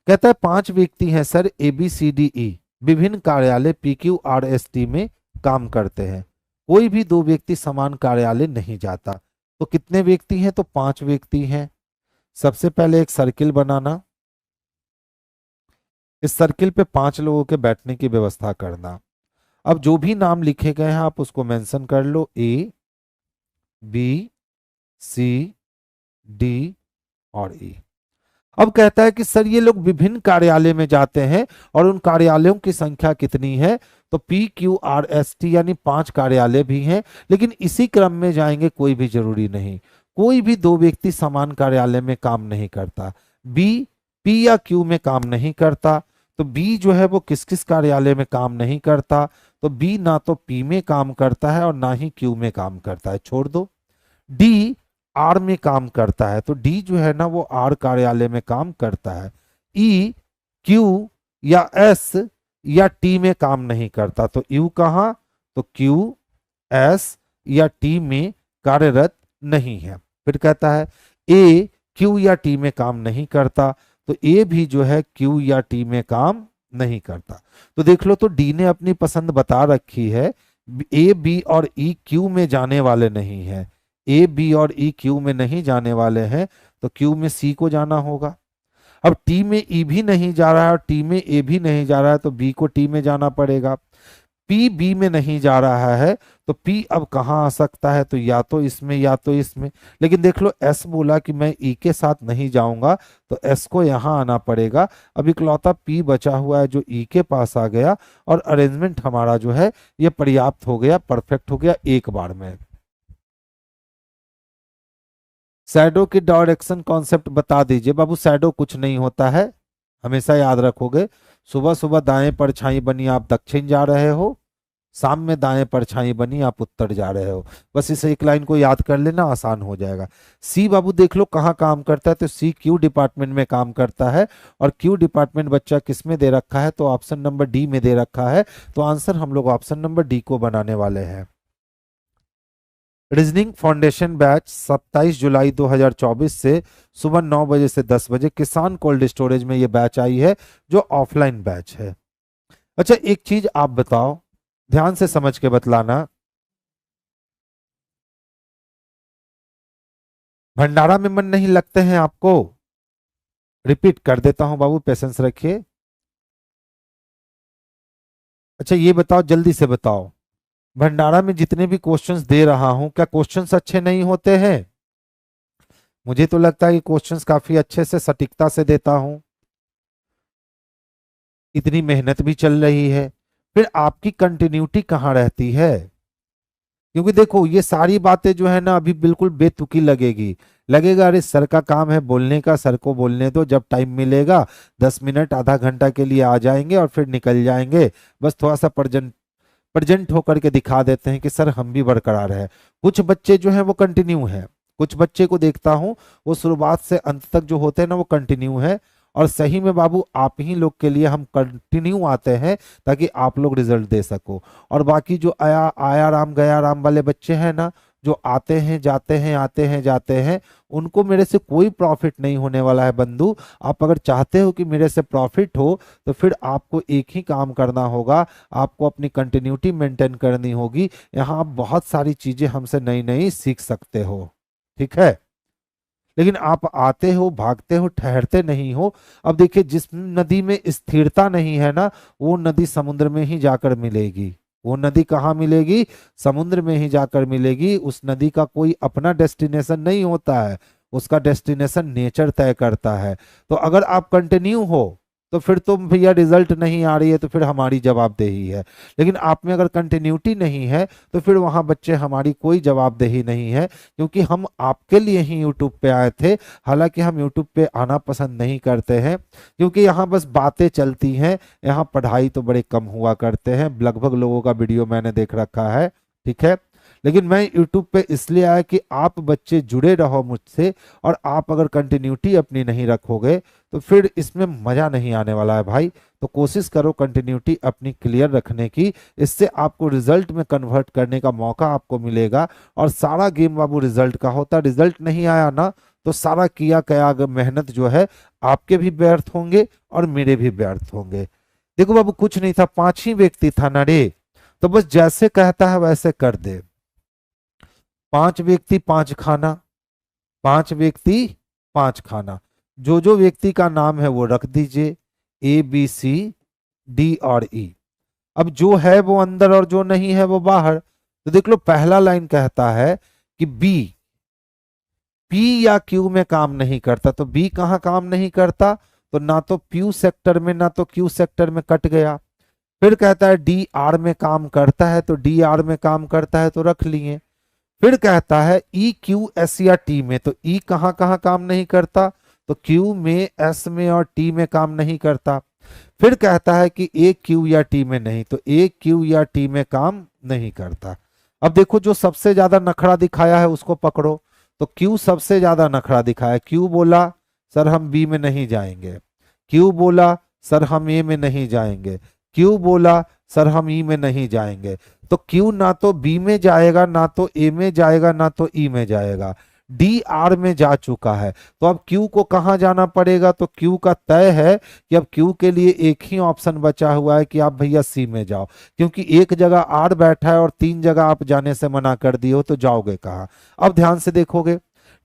S1: कहता है 5 व्यक्ति हैं sir, A B C D E, विभिन्न कार्यालय P Q R S T में काम करते हैं, कोई भी 2 व्यक्ति समान कार्यालय नहीं जाता। तो कितने व्यक्ति हैं, तो 5 व्यक्ति हैं। सबसे पहले एक सर्किल बनाना, इस सर्किल पे 5 लोगों के बैठने की व्यवस्था करना। अब जो भी नाम लिखे गए हैं आप उसको मेंशन कर लो, ए बी सी डी और ई। अब कहता है कि सर ये लोग विभिन्न कार्यालय में जाते हैं और उन कार्यालयों की संख्या कितनी है, तो P Q R S T यानी 5 कार्यालय भी हैं, लेकिन इसी क्रम में जाएंगे कोई भी जरूरी नहीं। कोई भी 2 व्यक्ति समान कार्यालय में काम नहीं करता, बी पी या क्यू में काम नहीं करता। तो बी जो है वो किस किस कार्यालय में काम नहीं करता, तो बी ना तो पी में काम करता है और ना ही क्यू में काम करता है, छोड़ दो। डी आर में काम करता है, तो डी जो है ना वो आर कार्यालय में काम करता है। ई क्यू या एस या टी में काम नहीं करता, तो यू कहाँ, तो क्यू एस या टी में कार्यरत नहीं है। फिर कहता है ए क्यू या टी में काम नहीं करता, तो ए भी जो है क्यू या टी में काम नहीं करता। तो देख लो, तो डी ने अपनी पसंद बता रखी है, ए बी और ई क्यू में जाने वाले नहीं है, ए बी और ई क्यू में नहीं जाने वाले हैं, तो क्यू में सी को जाना होगा। अब टी में ई भी नहीं जा रहा है और टी में ए भी नहीं जा रहा है, तो बी को टी में जाना पड़ेगा। पी बी में नहीं जा रहा है, तो पी अब कहाँ आ सकता है, तो या तो इसमें या तो इसमें। लेकिन देख लो, एस बोला कि मैं ई के साथ नहीं जाऊंगा, तो एस को यहाँ आना पड़ेगा। अब इकलौता पी बचा हुआ है जो ई के पास आ गया, और अरेंजमेंट हमारा जो है ये पर्याप्त हो गया, परफेक्ट हो गया एक बार में। शैडो की डायरेक्शन कॉन्सेप्ट बता दीजिए बाबू। शैडो कुछ नहीं होता है, हमेशा याद रखोगे। सुबह सुबह दाएं परछाई बनी आप दक्षिण जा रहे हो, शाम में दाएं परछाई बनी आप उत्तर जा रहे हो। बस इस एक लाइन को याद कर लेना, आसान हो जाएगा। सी बाबू देख लो कहाँ काम करता है, तो सी क्यू डिपार्टमेंट में काम करता है, और क्यू डिपार्टमेंट बच्चा किस में दे रखा है, तो ऑप्शन नंबर डी में दे रखा है। तो आंसर हम लोग ऑप्शन नंबर डी को बनाने वाले हैं। रीजनिंग फाउंडेशन बैच 27 जुलाई 2024 से सुबह 9 बजे से 10 बजे किसान कोल्ड स्टोरेज में ये बैच आई है, जो ऑफलाइन बैच है। अच्छा, एक चीज आप बताओ, ध्यान से समझ के बतलाना। भंडारा में मन नहीं लगते हैं आपको? रिपीट कर देता हूं बाबू, पेशेंस रखिए। अच्छा ये बताओ, जल्दी से बताओ, भंडारा में जितने भी क्वेश्चंस दे रहा हूं, क्या क्वेश्चंस अच्छे नहीं होते हैं? मुझे तो लगता है कि क्वेश्चंस काफी अच्छे से सटीकता से देता हूं। इतनी मेहनत भी चल रही है, फिर आपकी कंटिन्यूटी कहाँ रहती है? क्योंकि देखो, ये सारी बातें जो है ना अभी बिल्कुल बेतुकी लगेगी, लगेगा अरे सर का काम है बोलने का, सर को बोलने दो, जब टाइम मिलेगा 10 मिनट आधा घंटा के लिए आ जाएंगे और फिर निकल जाएंगे। बस थोड़ा सा प्रेजेंट होकर के दिखा देते हैं कि सर हम भी बरकरार है। कुछ बच्चे जो हैं वो कंटिन्यू है, कुछ बच्चे को देखता हूं वो शुरुआत से अंत तक जो होते हैं ना वो कंटिन्यू है। और सही में बाबू आप ही लोग के लिए हम कंटिन्यू आते हैं, ताकि आप लोग रिजल्ट दे सको। और बाकी जो आया राम गया राम वाले बच्चे हैं ना, जो आते हैं जाते हैं आते हैं जाते हैं, उनको मेरे से कोई प्रॉफिट नहीं होने वाला है बंधु। आप अगर चाहते हो कि मेरे से प्रॉफिट हो, तो फिर आपको एक ही काम करना होगा, आपको अपनी कंटिन्यूटी मेंटेन करनी होगी। यहाँ आप बहुत सारी चीजें हमसे नई नई सीख सकते हो, ठीक है। लेकिन आप आते हो, भागते हो, ठहरते नहीं हो। अब देखिए, जिस नदी में स्थिरता नहीं है ना, वो नदी समुद्र में ही जाकर मिलेगी। वो नदी कहाँ मिलेगी? समुद्र में ही जाकर मिलेगी। उस नदी का कोई अपना डेस्टिनेशन नहीं होता है, उसका डेस्टिनेशन नेचर तय करता है। तो अगर आप कंटिन्यू हो, तो फिर तो भैया रिजल्ट नहीं आ रही है, तो फिर हमारी जवाबदेही है। लेकिन आप में अगर कंटिन्यूटी नहीं है, तो फिर वहां बच्चे हमारी कोई जवाबदेही नहीं है, क्योंकि हम आपके लिए ही यूट्यूब पे आए थे। हालांकि हम यूट्यूब पे आना पसंद नहीं करते हैं, क्योंकि यहाँ बस बातें चलती हैं, यहाँ पढ़ाई तो बड़े कम हुआ करते हैं। लगभग लोगों का वीडियो मैंने देख रखा है, ठीक है। लेकिन मैं YouTube पे इसलिए आया कि आप बच्चे जुड़े रहो मुझसे, और आप अगर कंटिन्यूटी अपनी नहीं रखोगे तो फिर इसमें मजा नहीं आने वाला है भाई। तो कोशिश करो कंटिन्यूटी अपनी क्लियर रखने की, इससे आपको रिजल्ट में कन्वर्ट करने का मौका आपको मिलेगा। और सारा गेम बाबू रिजल्ट का होता है। रिजल्ट नहीं आया ना, तो सारा किया क्या मेहनत जो है आपके भी व्यर्थ होंगे और मेरे भी व्यर्थ होंगे। देखो बाबू, कुछ नहीं था, 5 ही व्यक्ति था ना रे, तो बस जैसे कहता है वैसे कर दे। 5 व्यक्ति 5 खाना, 5 व्यक्ति 5 खाना। जो जो व्यक्ति का नाम है वो रख दीजिए, ABCD और E। अब जो है वो अंदर और जो नहीं है वो बाहर। तो देख लो, पहला लाइन कहता है कि बी P या Q में काम नहीं करता, तो B कहाँ काम नहीं करता? तो ना तो P सेक्टर में ना तो Q सेक्टर में, कट गया। फिर कहता है D R में काम करता है, तो D R में काम करता है, तो रख लिए। फिर कहता है E Q S या T में, तो E कहाँ कहाँ काम नहीं करता? तो Q में, S में और T में काम नहीं करता। फिर कहता है कि A Q या T में नहीं, तो A Q या T में काम नहीं करता। अब देखो, जो सबसे ज्यादा नखरा दिखाया है उसको पकड़ो। तो Q सबसे ज्यादा नखरा दिखाया। Q बोला सर हम B में नहीं जाएंगे, Q बोला सर हम A में नहीं जाएंगे, Q बोला सर हम E में नहीं जाएंगे। तो Q ना तो B में जाएगा, ना तो A में जाएगा, ना तो E में जाएगा। डी आर में जा चुका है, तो अब क्यू को कहाँ जाना पड़ेगा, तो क्यू का तय है कि अब क्यू के लिए एक ही ऑप्शन बचा हुआ है कि आप भैया सी में जाओ, क्योंकि एक जगह आर बैठा है और 3 जगह आप जाने से मना कर दिए हो, तो जाओगे कहाँ। अब ध्यान से देखोगे,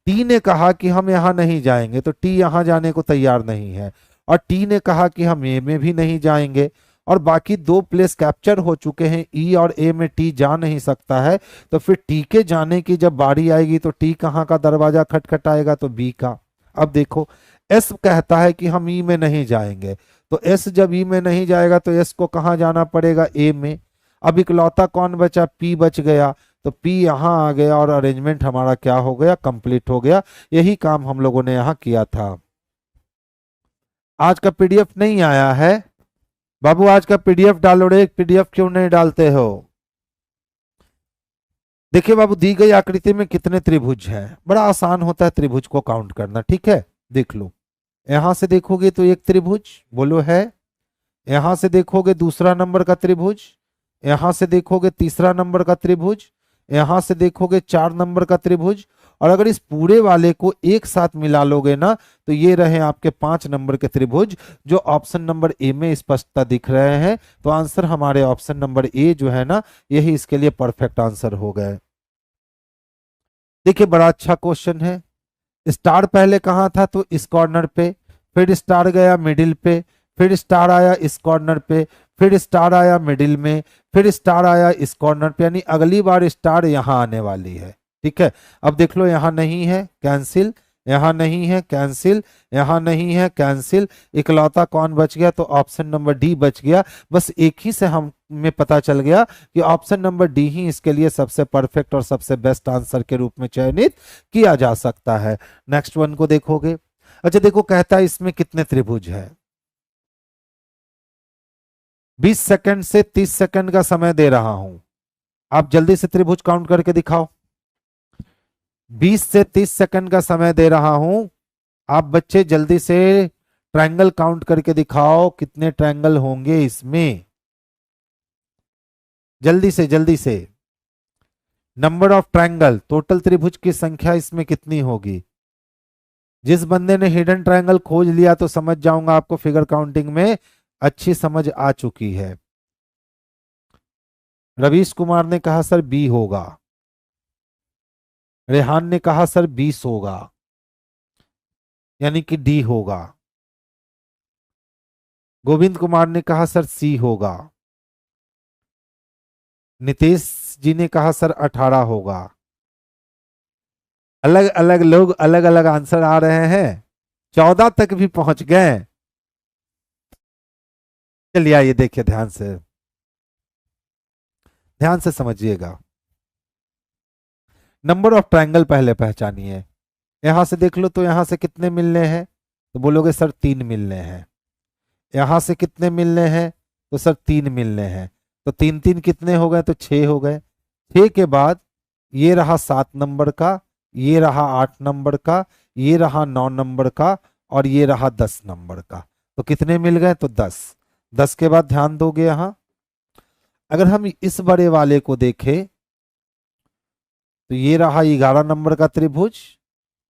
S1: टी ने कहा कि हम यहाँ नहीं जाएंगे, तो टी यहाँ जाने को तैयार नहीं है, और टी ने कहा कि हम ए में भी नहीं जाएंगे, और बाकी 2 प्लेस कैप्चर हो चुके हैं, ई और ए में टी जा नहीं सकता है, तो फिर टी के जाने की जब बारी आएगी तो टी कहाँ का दरवाजा खटखटाएगा, तो बी का। अब देखो एस कहता है कि हम ई में नहीं जाएंगे, तो एस जब ई में नहीं जाएगा तो एस को कहाँ जाना पड़ेगा, ए में। अब इकलौता कौन बचा, पी बच गया, तो पी यहाँ आ गया और अरेंजमेंट हमारा क्या हो गया, कंप्लीट हो गया। यही काम हम लोगों ने यहाँ किया था। आज का पीडीएफ नहीं आया है बाबू, आज का पीडीएफ डालो रे, पीडीएफ क्यों नहीं डालते हो। देखिए बाबू, दी गई आकृति में कितने त्रिभुज हैं, बड़ा आसान होता है त्रिभुज को काउंट करना, ठीक है। देख लो, यहां से देखोगे तो एक त्रिभुज, बोलो है। यहां से देखोगे दूसरा नंबर का त्रिभुज, यहां से देखोगे तीसरा नंबर का त्रिभुज, यहां से देखोगे 4 नंबर का त्रिभुज, और अगर इस पूरे वाले को एक साथ मिला लोगे ना, तो ये रहे आपके 5 नंबर के त्रिभुज, जो ऑप्शन नंबर ए में स्पष्टता दिख रहे हैं। तो आंसर हमारे ऑप्शन नंबर ए जो है ना, यही इसके लिए परफेक्ट आंसर हो गए। देखिए बड़ा अच्छा क्वेश्चन है। स्टार पहले कहाँ था, तो इस कॉर्नर पे, फिर स्टार गया मिडिल पे, फिर स्टार आया इस कॉर्नर पे, फिर स्टार आया मिडिल में, फिर स्टार आया इस कॉर्नर पे, यानी अगली बार स्टार यहां आने वाली है, ठीक है। अब देख लो, यहां नहीं है, कैंसिल, यहां नहीं है, कैंसिल, यहां नहीं है, कैंसिल। इकलौता कौन बच गया, तो ऑप्शन नंबर डी बच गया। बस एक ही से हमें पता चल गया कि ऑप्शन नंबर डी ही इसके लिए सबसे परफेक्ट और सबसे बेस्ट आंसर के रूप में चयनित किया जा सकता है। नेक्स्ट वन को देखोगे, अच्छा देखो, कहता है इसमें कितने त्रिभुज है। 20 सेकंड से 30 सेकंड का समय दे रहा हूं, आप जल्दी से त्रिभुज काउंट करके दिखाओ। 20 से 30 सेकंड का समय दे रहा हूं, आप बच्चे जल्दी से ट्रायंगल काउंट करके दिखाओ, कितने ट्रायंगल होंगे इसमें, जल्दी से जल्दी से। नंबर ऑफ ट्रायंगल, टोटल त्रिभुज की संख्या इसमें कितनी होगी। जिस बंदे ने हिडन ट्रायंगल खोज लिया तो समझ जाऊंगा आपको फिगर काउंटिंग में अच्छी समझ आ चुकी है। रवीश कुमार ने कहा सर बी होगा, रेहान ने कहा सर 20 होगा, यानी कि डी होगा। गोविंद कुमार ने कहा सर सी होगा। नितेश जी ने कहा सर 18 होगा। अलग अलग लोग अलग अलग आंसर आ रहे हैं, 14 तक भी पहुंच गए। चलिए आइए देखिए, ध्यान से ध्यान से समझिएगा। नंबर ऑफ ट्रायंगल पहले पहचानिए। यहां से देख लो तो यहां से कितने मिलने हैं, तो बोलोगे सर 3 मिलने हैं। यहां से कितने मिलने हैं, तो सर 3 मिलने हैं। तो 3 3 कितने हो गए, तो 6 हो गए। 6 के बाद ये रहा 7 नंबर का, ये रहा 8 नंबर का, ये रहा 9 नंबर का, और ये रहा 10 नंबर का। तो कितने मिल गए, तो 10। 10 के बाद ध्यान दोगे यहां, अगर हम इस बड़े वाले को देखें तो ये रहा 11 नंबर का त्रिभुज,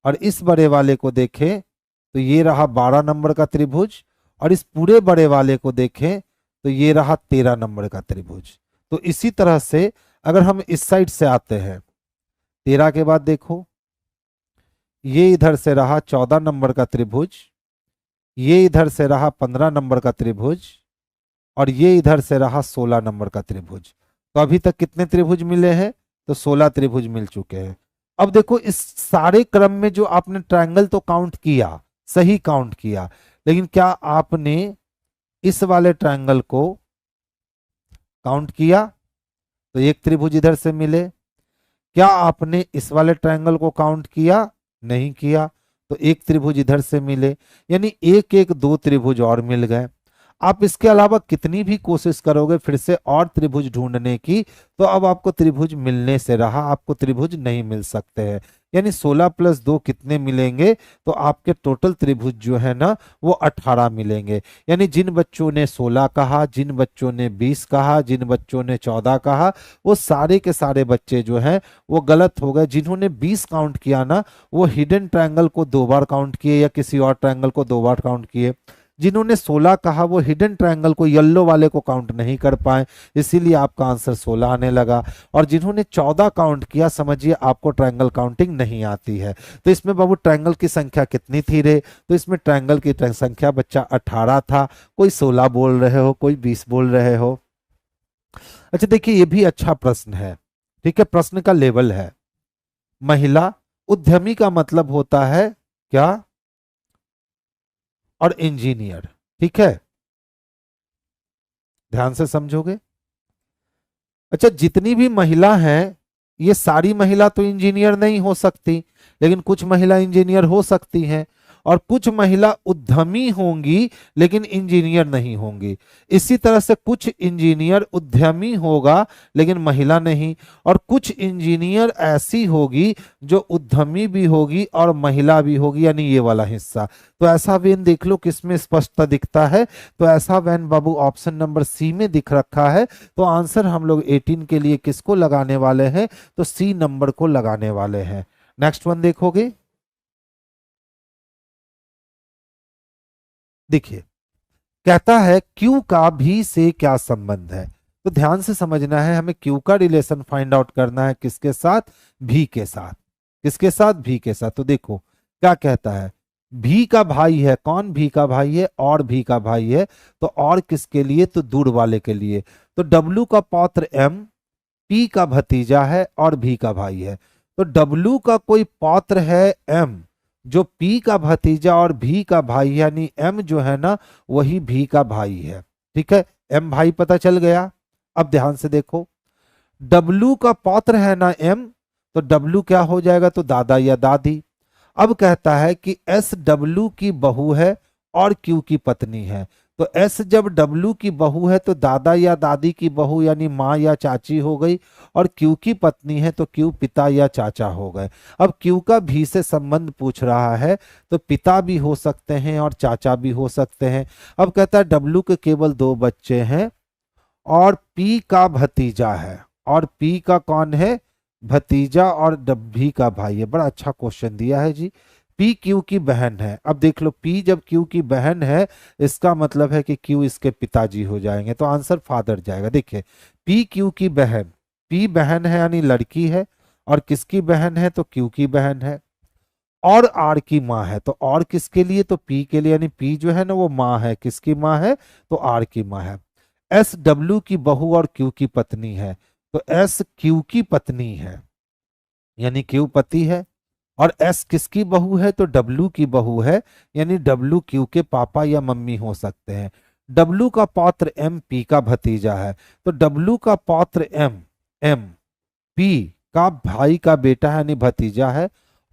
S1: और इस बड़े वाले को देखें तो ये रहा 12 नंबर का त्रिभुज, और इस पूरे बड़े वाले को देखें तो ये रहा 13 नंबर का त्रिभुज। तो इसी तरह से अगर हम इस साइड से आते हैं, 13 के बाद देखो, ये इधर से रहा 14 नंबर का त्रिभुज, ये इधर से रहा 15 नंबर का त्रिभुज, और ये इधर से रहा 16 नंबर का त्रिभुज। तो अभी तक कितने त्रिभुज मिले हैं, तो 16 त्रिभुज मिल चुके हैं। अब देखो, इस सारे क्रम में जो आपने ट्रायंगल तो काउंट किया, सही काउंट किया, लेकिन क्या आपने इस वाले ट्रायंगल को काउंट किया, तो एक त्रिभुज इधर से मिले। क्या आपने इस वाले ट्रायंगल को काउंट किया, नहीं किया, तो एक त्रिभुज इधर से मिले, यानी एक एक 2 त्रिभुज और मिल गए। आप इसके अलावा कितनी भी कोशिश करोगे फिर से और त्रिभुज ढूंढने की, तो अब आपको त्रिभुज मिलने से रहा, आपको त्रिभुज नहीं मिल सकते हैं। यानी 16 प्लस 2 कितने मिलेंगे, तो आपके टोटल त्रिभुज जो है ना वो 18 मिलेंगे। यानी जिन बच्चों ने 16 कहा, जिन बच्चों ने 20 कहा, जिन बच्चों ने 14 कहा, वो सारे के सारे बच्चे जो हैं वो गलत हो गए। जिन्होंने 20 काउंट किया ना वो हिडन ट्रायंगल को 2 बार काउंट किए या किसी और ट्रायंगल को 2 बार काउंट किए। जिन्होंने 16 कहा वो हिडन ट्रायंगल को, येलो वाले को काउंट नहीं कर पाए, इसीलिए आपका आंसर 16 आने लगा। और जिन्होंने 14 काउंट किया, समझिए आपको ट्रायंगल काउंटिंग नहीं आती है। तो इसमें बाबू ट्रायंगल की संख्या कितनी थी रे, तो इसमें ट्रायंगल की संख्या बच्चा 18 था। कोई 16 बोल रहे हो, कोई 20 बोल रहे हो। अच्छा देखिए, ये भी अच्छा प्रश्न है, ठीक है, प्रश्न का लेवल है। महिला उद्यमी का मतलब होता है क्या, और इंजीनियर, ठीक है, ध्यान से समझोगे। अच्छा, जितनी भी महिला हैं ये सारी महिला तो इंजीनियर नहीं हो सकती, लेकिन कुछ महिला इंजीनियर हो सकती हैं, और कुछ महिला उद्यमी होंगी लेकिन इंजीनियर नहीं होंगी। इसी तरह से कुछ इंजीनियर उद्यमी होगा लेकिन महिला नहीं, और कुछ इंजीनियर ऐसी होगी जो उद्यमी भी होगी और महिला भी होगी, यानी ये वाला हिस्सा। तो ऐसा वेन देख लो किसमें स्पष्टता दिखता है, तो ऐसा वेन बाबू ऑप्शन नंबर सी में दिख रखा है। तो आंसर हम लोग 18 के लिए किसको लगाने वाले हैं, तो सी नंबर को लगाने वाले हैं। नेक्स्ट वन देखोगे, देखिए कहता है क्यू का भी से क्या संबंध है। तो ध्यान से समझना है, हमें क्यू का रिलेशन फाइंड आउट करना है किसके साथ, भी के साथ। किसके साथ, भी के साथ। तो देखो क्या कहता है, भी का भाई है, कौन भी का भाई है, और भी का भाई है। तो और किसके लिए, तो दूर वाले के लिए। तो डब्लू का पौत्र एम, पी का भतीजा है और भी का भाई है। तो डब्लू का कोई पौत्र है एम, जो पी का भतीजा और भी का भाई, यानी एम जो है ना वही भी का भाई है, ठीक है, एम भाई पता चल गया। अब ध्यान से देखो, डब्लू का पौत्र है ना एम, तो डब्लू क्या हो जाएगा, तो दादा या दादी। अब कहता है कि एस डब्लू की बहू है और क्यू की पत्नी है। तो एस जब डब्लू की बहू है तो दादा या दादी की बहू यानी माँ या चाची हो गई, और क्यू की पत्नी है तो क्यू पिता या चाचा हो गए। अब क्यू का भी से संबंध पूछ रहा है, तो पिता भी हो सकते हैं और चाचा भी हो सकते हैं। अब कहता है डब्लू के केवल 2 बच्चे हैं और पी का भतीजा है, और पी का कौन है, भतीजा, और भी का भाई है। बड़ा अच्छा क्वेश्चन दिया है जी। पी क्यू की बहन है। अब देख लो, पी जब क्यू की बहन है इसका मतलब है कि क्यू इसके पिताजी हो जाएंगे, तो आंसर फादर जाएगा। देखिए, पी क्यू की बहन, पी बहन है यानी लड़की है, और किसकी बहन है, तो क्यू की बहन है, और आर की माँ है। तो और किसके लिए, तो पी के लिए, यानी पी जो है ना वो माँ है, किसकी माँ है, तो आर की माँ है। एस डब्ल्यू की बहू और क्यू की पत्नी है, तो एस क्यू की पत्नी है यानी क्यू पति है, और एस किसकी बहू है, तो डब्ल्यू की बहू है, यानी डब्ल्यू क्यू के पापा या मम्मी हो सकते हैं। डब्ल्यू का पौत्र एम पी का भतीजा है, तो डब्ल्यू का पौत्र एम, एम पी का भाई का बेटा है यानी भतीजा है,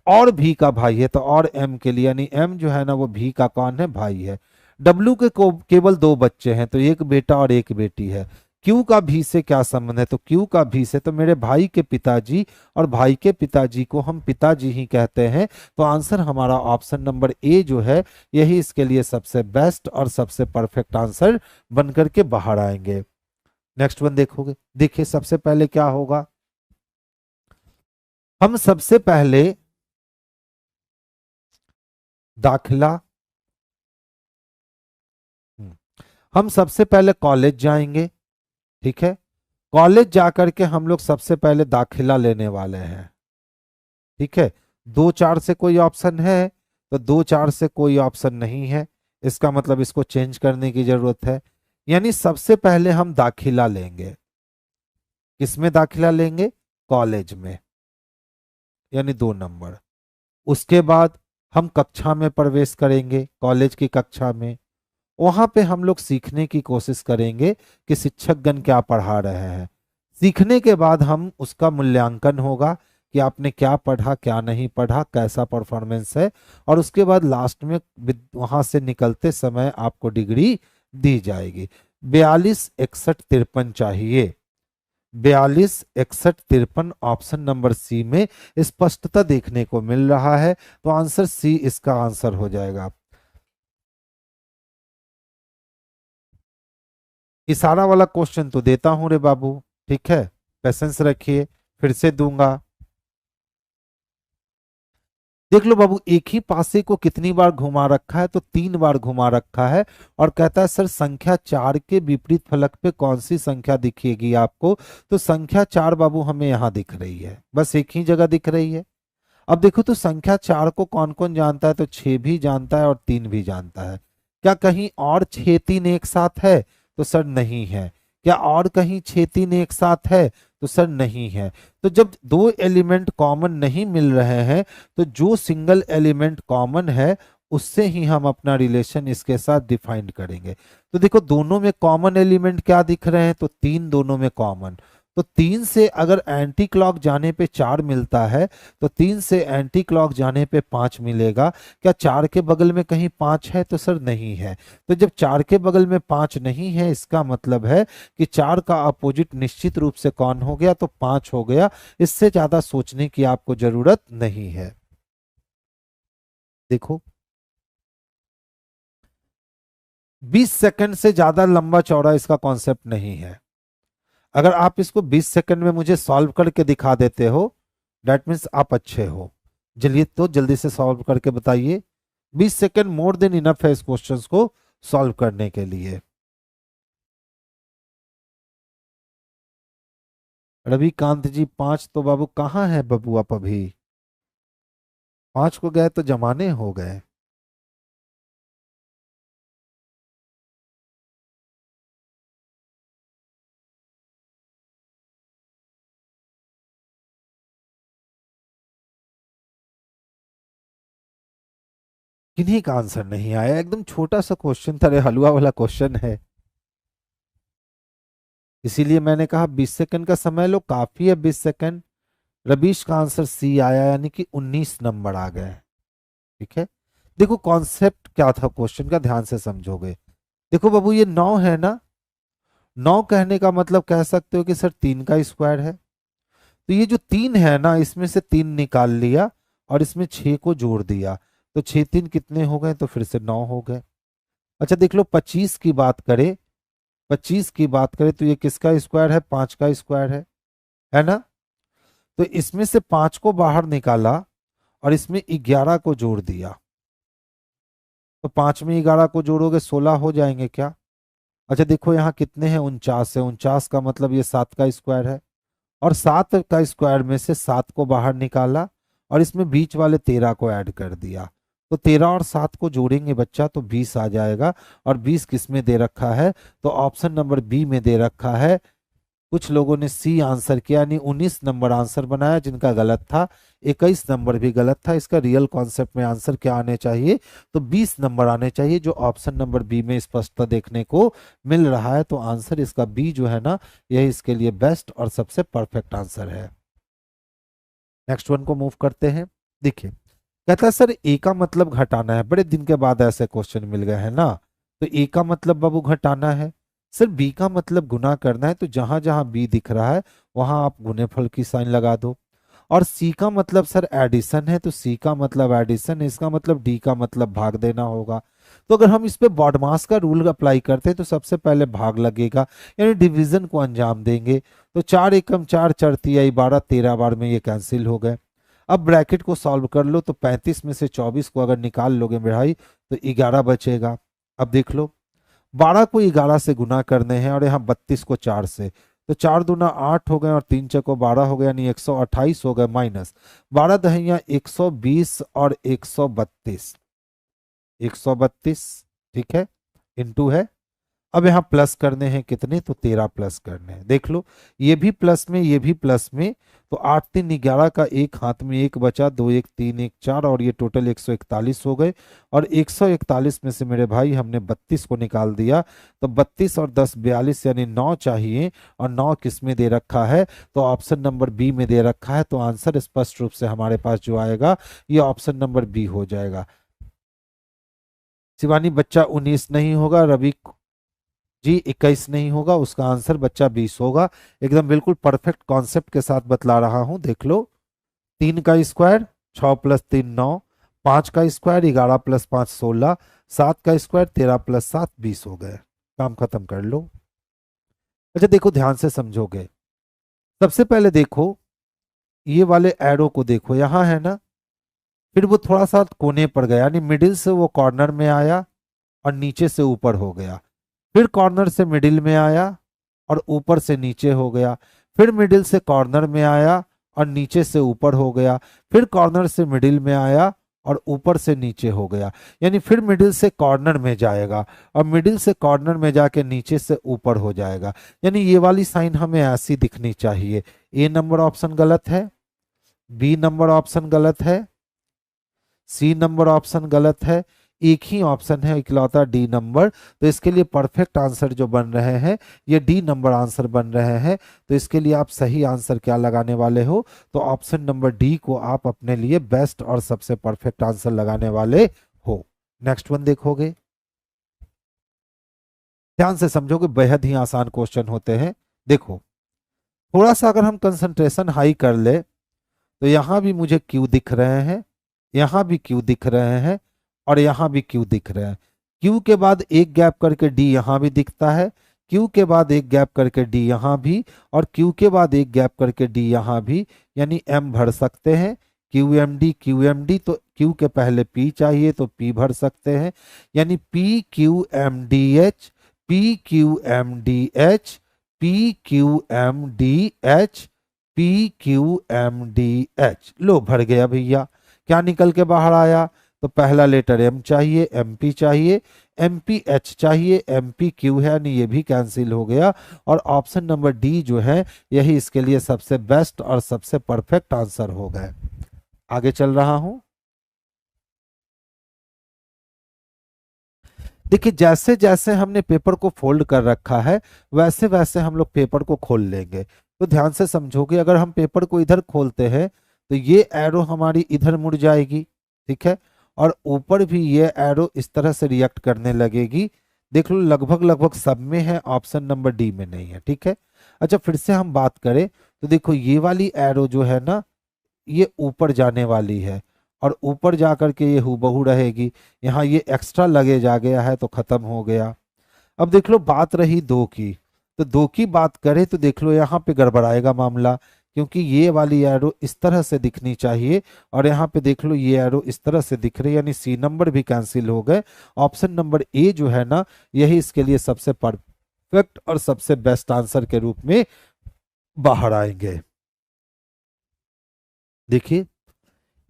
S1: और भी का भाई है, तो और एम के लिए, यानी एम जो है ना वो भी का कौन है, भाई है। डब्ल्यू के को केवल 2 बच्चे हैं, तो एक बेटा और एक बेटी है। क्यू का भी से क्या संबंध है, तो क्यू का भी से तो मेरे भाई के पिताजी, और भाई के पिताजी को हम पिताजी ही कहते हैं। तो आंसर हमारा ऑप्शन नंबर ए जो है यही इसके लिए सबसे बेस्ट और सबसे परफेक्ट आंसर बनकर के बाहर आएंगे। नेक्स्ट वन देखोगे, देखिए सबसे पहले क्या होगा, हम सबसे पहले दाखिला, हम सबसे पहले कॉलेज जाएंगे, ठीक है, कॉलेज जाकर के हम लोग सबसे पहले दाखिला लेने वाले हैं, ठीक है। 2 4 से कोई ऑप्शन है, तो 2 4 से कोई ऑप्शन नहीं है, इसका मतलब इसको चेंज करने की जरूरत है। यानी सबसे पहले हम दाखिला लेंगे, किसमें दाखिला लेंगे, कॉलेज में, यानी 2 नंबर। उसके बाद हम कक्षा में प्रवेश करेंगे, कॉलेज की कक्षा में। वहां पे हम लोग सीखने की कोशिश करेंगे कि शिक्षकगण क्या पढ़ा रहे हैं। सीखने के बाद हम उसका मूल्यांकन होगा कि आपने क्या पढ़ा, क्या नहीं पढ़ा, कैसा परफॉर्मेंस है, और उसके बाद लास्ट में वहां से निकलते समय आपको डिग्री दी जाएगी। 42 61 53 चाहिए, 42, 61, 53 ऑप्शन नंबर सी में स्पष्टता देखने को मिल रहा है, तो आंसर सी इसका आंसर हो जाएगा। इशारा वाला क्वेश्चन तो देता हूं रे बाबू, ठीक है, पेशेंस रखिए, फिर से दूंगा। देख लो बाबू, एक ही पासे को कितनी बार घुमा रखा है, तो 3 बार घुमा रखा है। और कहता है सर संख्या 4 के विपरीत फलक पे कौन सी संख्या दिखेगी आपको, तो संख्या 4 बाबू हमें यहाँ दिख रही है, बस एक ही जगह दिख रही है। अब देखो तो संख्या 4 को कौन कौन जानता है, तो 6 भी जानता है और 3 भी जानता है। क्या कहीं और 6 3 एक साथ है, तो सर नहीं है। क्या और कहीं 6 3 एक साथ है, तो सर नहीं है। तो जब दो एलिमेंट कॉमन नहीं मिल रहे हैं, तो जो सिंगल एलिमेंट कॉमन है उससे ही हम अपना रिलेशन इसके साथ डिफाइन करेंगे। तो देखो दोनों में कॉमन एलिमेंट क्या दिख रहे हैं, तो 3 दोनों में कॉमन। तो 3 से अगर एंटी क्लॉक जाने पे 4 मिलता है, तो 3 से एंटी क्लॉक जाने पे 5 मिलेगा। क्या 4 के बगल में कहीं 5 है, तो सर नहीं है। तो जब 4 के बगल में 5 नहीं है, इसका मतलब है कि 4 का अपोजिट निश्चित रूप से कौन हो गया, तो 5 हो गया। इससे ज्यादा सोचने की आपको जरूरत नहीं है। देखो 20 सेकंड से ज्यादा लंबा चौड़ा इसका कॉन्सेप्ट नहीं है। अगर आप इसको 20 सेकंड में मुझे सॉल्व करके दिखा देते हो, दैट मीन्स आप अच्छे हो। चलिए तो जल्दी से सॉल्व करके बताइए। 20 सेकंड मोर देन इनफ है इस क्वेश्चंस को सॉल्व करने के लिए। रविकांत जी 5 तो बाबू कहाँ है बाबू आप अभी, 5 को गए तो जमाने हो गए। किन्हीं का आंसर नहीं आया, एकदम छोटा सा क्वेश्चन था रे, हलवा वाला क्वेश्चन है। इसीलिए मैंने कहा 20 सेकंड का समय लो, काफी है 20 सेकंड। रबीश का आंसर सी आया, यानी कि 19 नंबर आ गए। ठीक है, देखो कॉन्सेप्ट क्या था क्वेश्चन का, ध्यान से समझोगे। देखो बाबू ये 9 है ना, 9 कहने का मतलब कह सकते हो कि सर 3 का स्क्वायर है। तो ये जो 3 है ना, इसमें से 3 निकाल लिया और इसमें 6 को जोड़ दिया, तो 6 3 कितने हो गए, तो फिर से 9 हो गए। अच्छा देख लो 25 की बात करें, 25 की बात करें तो ये किसका स्क्वायर है, 5 का स्क्वायर है ना। तो इसमें से 5 को बाहर निकाला और इसमें 11 को जोड़ दिया, तो 5 में 11 को जोड़ोगे 16 हो जाएंगे क्या। अच्छा देखो यहाँ कितने हैं, 49 है, 49 का मतलब ये 7 का स्क्वायर है। और 7 का स्क्वायर में से 7 को बाहर निकाला और इसमें बीच वाले 13 को ऐड कर दिया, तो 13 और 7 को जोड़ेंगे बच्चा तो 20 आ जाएगा। और 20 किस में दे रखा है, तो ऑप्शन नंबर बी में दे रखा है। कुछ लोगों ने सी आंसर किया, यानी 19 नंबर आंसर बनाया, जिनका गलत था। 21 नंबर भी गलत था। इसका रियल कॉन्सेप्ट में आंसर क्या आने चाहिए, तो 20 नंबर आने चाहिए, जो ऑप्शन नंबर बी में स्पष्टता देखने को मिल रहा है। तो आंसर इसका बी जो है ना, यह इसके लिए बेस्ट और सबसे परफेक्ट आंसर है। नेक्स्ट वन को मूव करते हैं। देखिए कहता है सर ए का मतलब घटाना है, बड़े दिन के बाद ऐसे क्वेश्चन मिल गए हैं ना। तो ए का मतलब बाबू घटाना है। सर बी का मतलब गुना करना है, तो जहां जहां बी दिख रहा है वहां आप गुणेफल की साइन लगा दो। और सी का मतलब सर एडिशन है, तो सी का मतलब एडिशन है, इसका मतलब डी का मतलब भाग देना होगा। तो अगर हम इस पे बॉडमास का रूल अप्लाई करते हैं, तो सबसे पहले भाग लगेगा, यानी डिवीजन को अंजाम देंगे। तो 4 एकम 4 चरतिया 12, 13 बार में ये कैंसिल हो गए। अब ब्रैकेट को सॉल्व कर लो, तो 35 में से 24 को अगर निकाल लोगे भाई, तो 11 बचेगा। अब देख लो 12 को 11 से गुना करने हैं और यहाँ 32 को 4 से, तो 4 दूना 8 हो गए और 3 चको 12 हो गए, यानी 128 हो गए, माइनस 12 दहिया 120 और 132, 132, ठीक है, इनटू है। अब यहाँ प्लस करने हैं कितने, तो 13 प्लस करने हैं। देख लो ये भी प्लस में, ये भी प्लस में, तो 8 3 11 का एक हाथ में एक बचा, 2 1 3 1 4, और ये टोटल 141 हो गए। और 141 में से मेरे भाई हमने 32 को निकाल दिया, तो 32 और 10 42, यानी 9 चाहिए। और 9 किस में दे रखा है, तो ऑप्शन नंबर बी में दे रखा है। तो आंसर स्पष्ट रूप से हमारे पास जो आएगा, ये ऑप्शन नंबर बी हो जाएगा। शिवानी बच्चा 19 नहीं होगा, रवि जी 21 नहीं होगा, उसका आंसर बच्चा 20 होगा। एकदम बिल्कुल परफेक्ट कॉन्सेप्ट के साथ बतला रहा हूं, देख लो। 3 का स्क्वायर 6 प्लस 3 9, 5 का स्क्वायर 11 प्लस 5 16, 7 का स्क्वायर 13 प्लस 7 20 हो गए। काम खत्म कर लो। अच्छा देखो ध्यान से समझोगे। सबसे पहले देखो ये वाले एरो को देखो, यहां है ना, फिर वो थोड़ा सा कोने पर गया, यानी मिडिल से वो कॉर्नर में आया और नीचे से ऊपर हो गया। फिर कॉर्नर से मिडिल में आया और ऊपर से नीचे हो गया। फिर मिडिल से कॉर्नर में आया और नीचे से ऊपर हो गया। फिर कॉर्नर से मिडिल में आया और ऊपर से नीचे हो गया। यानी फिर मिडिल से कॉर्नर में जाएगा और मिडिल से कॉर्नर में जाके नीचे से ऊपर हो जाएगा। यानी ये वाली साइन हमें ऐसी दिखनी चाहिए। ए नंबर ऑप्शन गलत है, बी नंबर ऑप्शन गलत है, सी नंबर ऑप्शन गलत है, एक ही ऑप्शन है इकलौता डी नंबर। तो इसके लिए परफेक्ट आंसर जो बन रहे हैं ये डी नंबर आंसर बन रहे हैं। तो इसके लिए आप सही आंसर क्या लगाने वाले हो, तो ऑप्शन नंबर डी को आप अपने लिए बेस्ट और सबसे परफेक्ट आंसर लगाने वाले हो। नेक्स्ट वन देखोगे, ध्यान से समझोगे, बेहद ही आसान क्वेश्चन होते हैं। देखो थोड़ा सा अगर हम कंसंट्रेशन हाई कर ले तो यहां भी मुझे क्यू दिख रहे हैं, यहां भी क्यू दिख रहे हैं और यहां भी क्यू दिख रहे हैं। क्यू के बाद एक गैप करके डी यहां भी दिखता है, क्यू के बाद एक गैप करके डी यहां भी, और क्यू के बाद एक गैप करके डी यहां भी। यानी एम भर सकते हैं, क्यू एम डी, तो क्यू के पहले पी चाहिए तो पी भर सकते हैं। यानी P Q M D H, P Q M D H, P Q M D H, P Q M D H. लो भर गया भैया। क्या निकल के बाहर आया, तो पहला लेटर एम चाहिए, एम पी चाहिए, एम पी एच चाहिए, एम पी क्यू है, यानी ये भी कैंसिल हो गया। और ऑप्शन नंबर डी जो है यही इसके लिए सबसे बेस्ट और सबसे परफेक्ट आंसर हो गए। आगे चल रहा हूं। देखिए जैसे जैसे हमने पेपर को फोल्ड कर रखा है वैसे वैसे हम लोग पेपर को खोल लेंगे। तो ध्यान से समझोगे, अगर हम पेपर को इधर खोलते हैं तो ये एरो हमारी इधर मुड़ जाएगी, ठीक है, और ऊपर भी ये एरो इस तरह से रिएक्ट करने लगेगी। देख लो लगभग लगभग सब में है, ऑप्शन नंबर डी में नहीं है, ठीक है। अच्छा फिर से हम बात करें तो देखो ये वाली एरो जो है ना ये ऊपर जाने वाली है और ऊपर जा करके ये हूबहू रहेगी। यहाँ ये एक्स्ट्रा लगे जा गया है तो खत्म हो गया। अब देख लो बात रही दो की, तो दो की बात करें तो देख लो यहाँ पे गड़बड़ाएगा मामला, क्योंकि ये वाली एरो इस तरह से दिखनी चाहिए और यहाँ पे देख लो ये एरो इस तरह से दिख रही है, यानी सी नंबर भी कैंसिल हो गए। ऑप्शन नंबर ए जो है ना यही इसके लिए सबसे परफेक्ट और सबसे बेस्ट आंसर के रूप में बाहर आएंगे। देखिए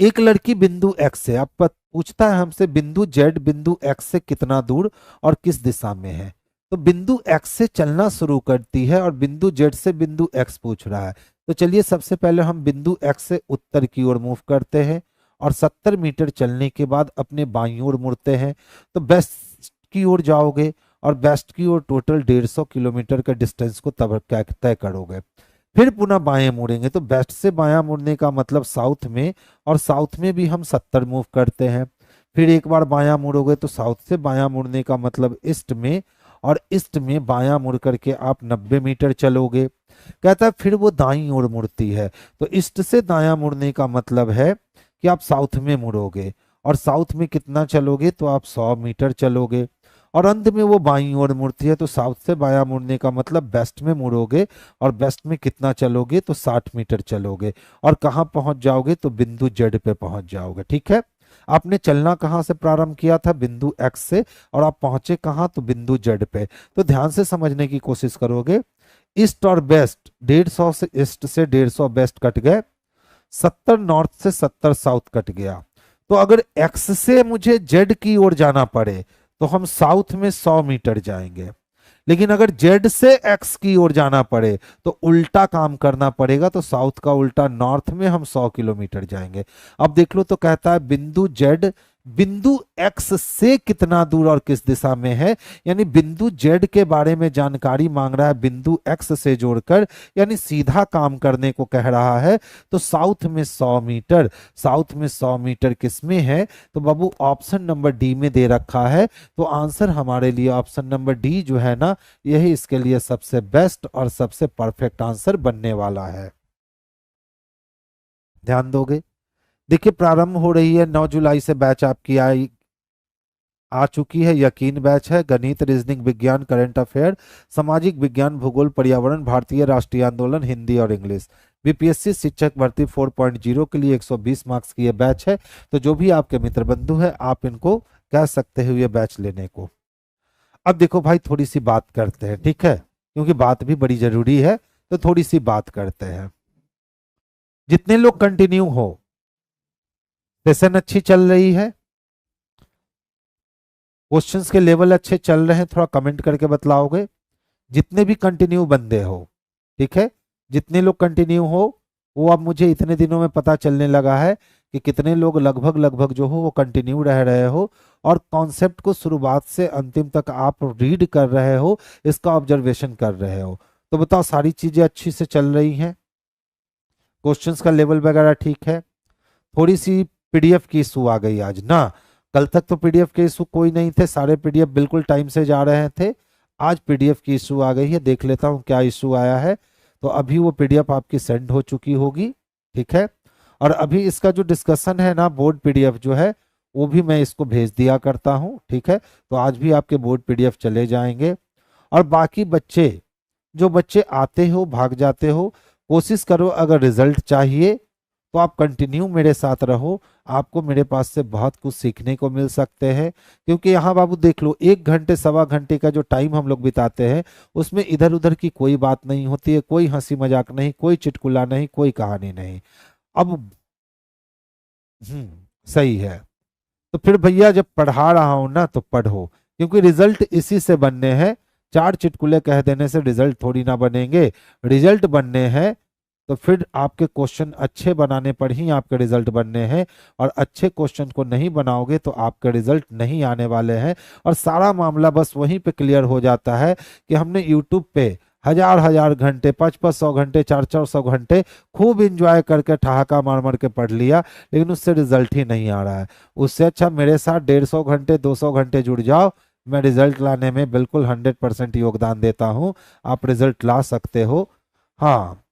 S1: एक लड़की बिंदु एक्स से, आप पूछता है हमसे बिंदु जेड बिंदु एक्स से कितना दूर और किस दिशा में है। तो बिंदु एक्स से चलना शुरू करती है और बिंदु जेड से बिंदु एक्स पूछ रहा है। तो चलिए सबसे पहले हम बिंदु एक्स से उत्तर की ओर मूव करते हैं और 70 मीटर चलने के बाद अपने बाईं ओर मुड़ते हैं। तो बेस्ट की ओर जाओगे और बेस्ट की ओर टोटल 150 किलोमीटर का डिस्टेंस को तय करोगे। फिर पुनः बाएं मुड़ेंगे, तो वेस्ट से बायां मुड़ने का मतलब साउथ में, और साउथ में भी हम 70 मूव करते हैं। फिर एक बार बायां मुड़ोगे तो साउथ से बायां मुड़ने का मतलब ईस्ट में, और ईस्ट में बायां मुड़ करके आप 90 मीटर चलोगे। कहता है फिर वो दाईं ओर मुड़ती है, तो ईस्ट से दायां मुड़ने का मतलब है कि आप साउथ में मुड़ोगे और साउथ में कितना चलोगे, तो आप 100 मीटर चलोगे। और अंत में वो बाईं ओर मुड़ती है, तो साउथ से बायां मुड़ने का मतलब वेस्ट में मुड़ोगे और वेस्ट में कितना चलोगे, तो 60 मीटर चलोगे और कहाँ पहुंच जाओगे, तो बिंदु जेड पे पहुंच जाओगे। ठीक है, आपने चलना कहाँ से प्रारंभ किया था, बिंदु एक्स से, और आप पहुंचे कहाँ, तो बिंदु जेड पे। तो ध्यान से समझने की कोशिश करोगे। ईस्ट और वेस्ट, 150 से ईस्ट से 150 वेस्ट कट गए, 70 नॉर्थ से 70 साउथ कट गया। तो अगर एक्स से मुझे जेड की ओर जाना पड़े तो हम साउथ में 100 मीटर जाएंगे, लेकिन अगर जेड से एक्स की ओर जाना पड़े तो उल्टा काम करना पड़ेगा, तो साउथ का उल्टा नॉर्थ में हम 100 किलोमीटर जाएंगे। अब देख लो, तो कहता है बिंदु जेड बिंदु x से कितना दूर और किस दिशा में है, यानी बिंदु z के बारे में जानकारी मांग रहा है बिंदु x से जोड़कर, यानी सीधा काम करने को कह रहा है। तो साउथ में 100 मीटर, साउथ में 100 मीटर किस में है, तो बाबू ऑप्शन नंबर डी में दे रखा है। तो आंसर हमारे लिए ऑप्शन नंबर डी जो है ना, यही इसके लिए सबसे बेस्ट और सबसे परफेक्ट आंसर बनने वाला है। ध्यान दोगे। देखिए प्रारंभ हो रही है 9 जुलाई से बैच आपकी आ चुकी है, यकीन बैच है। गणित, रीजनिंग, विज्ञान, करंट अफेयर, सामाजिक विज्ञान, भूगोल, पर्यावरण, भारतीय राष्ट्रीय आंदोलन, हिंदी और इंग्लिश। बीपीएससी शिक्षक भर्ती 4.0 के लिए 120 मार्क्स की ये बैच है। तो जो भी आपके मित्र बंधु है आप इनको कह सकते हो ये बैच लेने को। अब देखो भाई थोड़ी सी बात करते हैं, ठीक है, क्योंकि बात भी बड़ी जरूरी है, तो थोड़ी सी बात करते हैं। जितने लोग कंटिन्यू हो, सेशन अच्छी चल रही है, क्वेश्चंस के लेवल अच्छे चल रहे हैं, थोड़ा कमेंट करके बतलाओगे। जितने भी कंटिन्यू बंदे हो, ठीक है, जितने लोग कंटिन्यू हो, वो अब मुझे इतने दिनों में पता चलने लगा है कि कितने लोग लगभग लगभग जो हो वो कंटिन्यू रह रहे हो और कॉन्सेप्ट को शुरुआत से अंतिम तक आप रीड कर रहे हो, इसका ऑब्जर्वेशन कर रहे हो। तो बताओ सारी चीजें अच्छी से चल रही हैं, क्वेश्चंस का लेवल वगैरह ठीक है। थोड़ी सी पीडीएफ की इशू आ गई आज ना, कल तक तो पीडीएफ के इशू कोई नहीं थे, सारे पीडीएफ बिल्कुल टाइम से जा रहे थे। आज पीडीएफ की इशू आ गई है, देख लेता हूं क्या इशू आया है। तो अभी वो पीडीएफ आपकी सेंड हो चुकी होगी, ठीक है। और अभी इसका जो डिस्कशन है ना, बोर्ड पीडीएफ जो है वो भी मैं इसको भेज दिया करता हूँ, ठीक है। तो आज भी आपके बोर्ड पीडीएफ चले जाएंगे। और बाकी बच्चे, जो बच्चे आते हो भाग जाते हो, कोशिश करो अगर रिजल्ट चाहिए तो आप कंटिन्यू मेरे साथ रहो, आपको मेरे पास से बहुत कुछ सीखने को मिल सकते हैं। क्योंकि यहाँ बाबू देख लो, 1 घंटे 1.25 घंटे का जो टाइम हम लोग बिताते हैं उसमें इधर उधर की कोई बात नहीं होती है, कोई हंसी मजाक नहीं, कोई चुटकुला नहीं, कोई कहानी नहीं। अब सही है। तो फिर भैया जब पढ़ा रहा हूं ना तो पढ़ो, क्योंकि रिजल्ट इसी से बनने हैं। 4 चुटकुले कह देने से रिजल्ट थोड़ी ना बनेंगे, रिजल्ट बनने हैं तो फिर आपके क्वेश्चन अच्छे बनाने पर ही आपके रिजल्ट बनने हैं। और अच्छे क्वेश्चन को नहीं बनाओगे तो आपके रिजल्ट नहीं आने वाले हैं। और सारा मामला बस वहीं पे क्लियर हो जाता है कि हमने यूट्यूब पे हजार हजार घंटे, 500 घंटे, 400 घंटे खूब इंजॉय करके ठहाका मार मार के पढ़ लिया, लेकिन उससे रिजल्ट ही नहीं आ रहा है। उससे अच्छा मेरे साथ 150 घंटे 200 घंटे जुड़ जाओ, मैं रिजल्ट लाने में बिल्कुल 100% योगदान देता हूँ, आप रिजल्ट ला सकते हो। हाँ,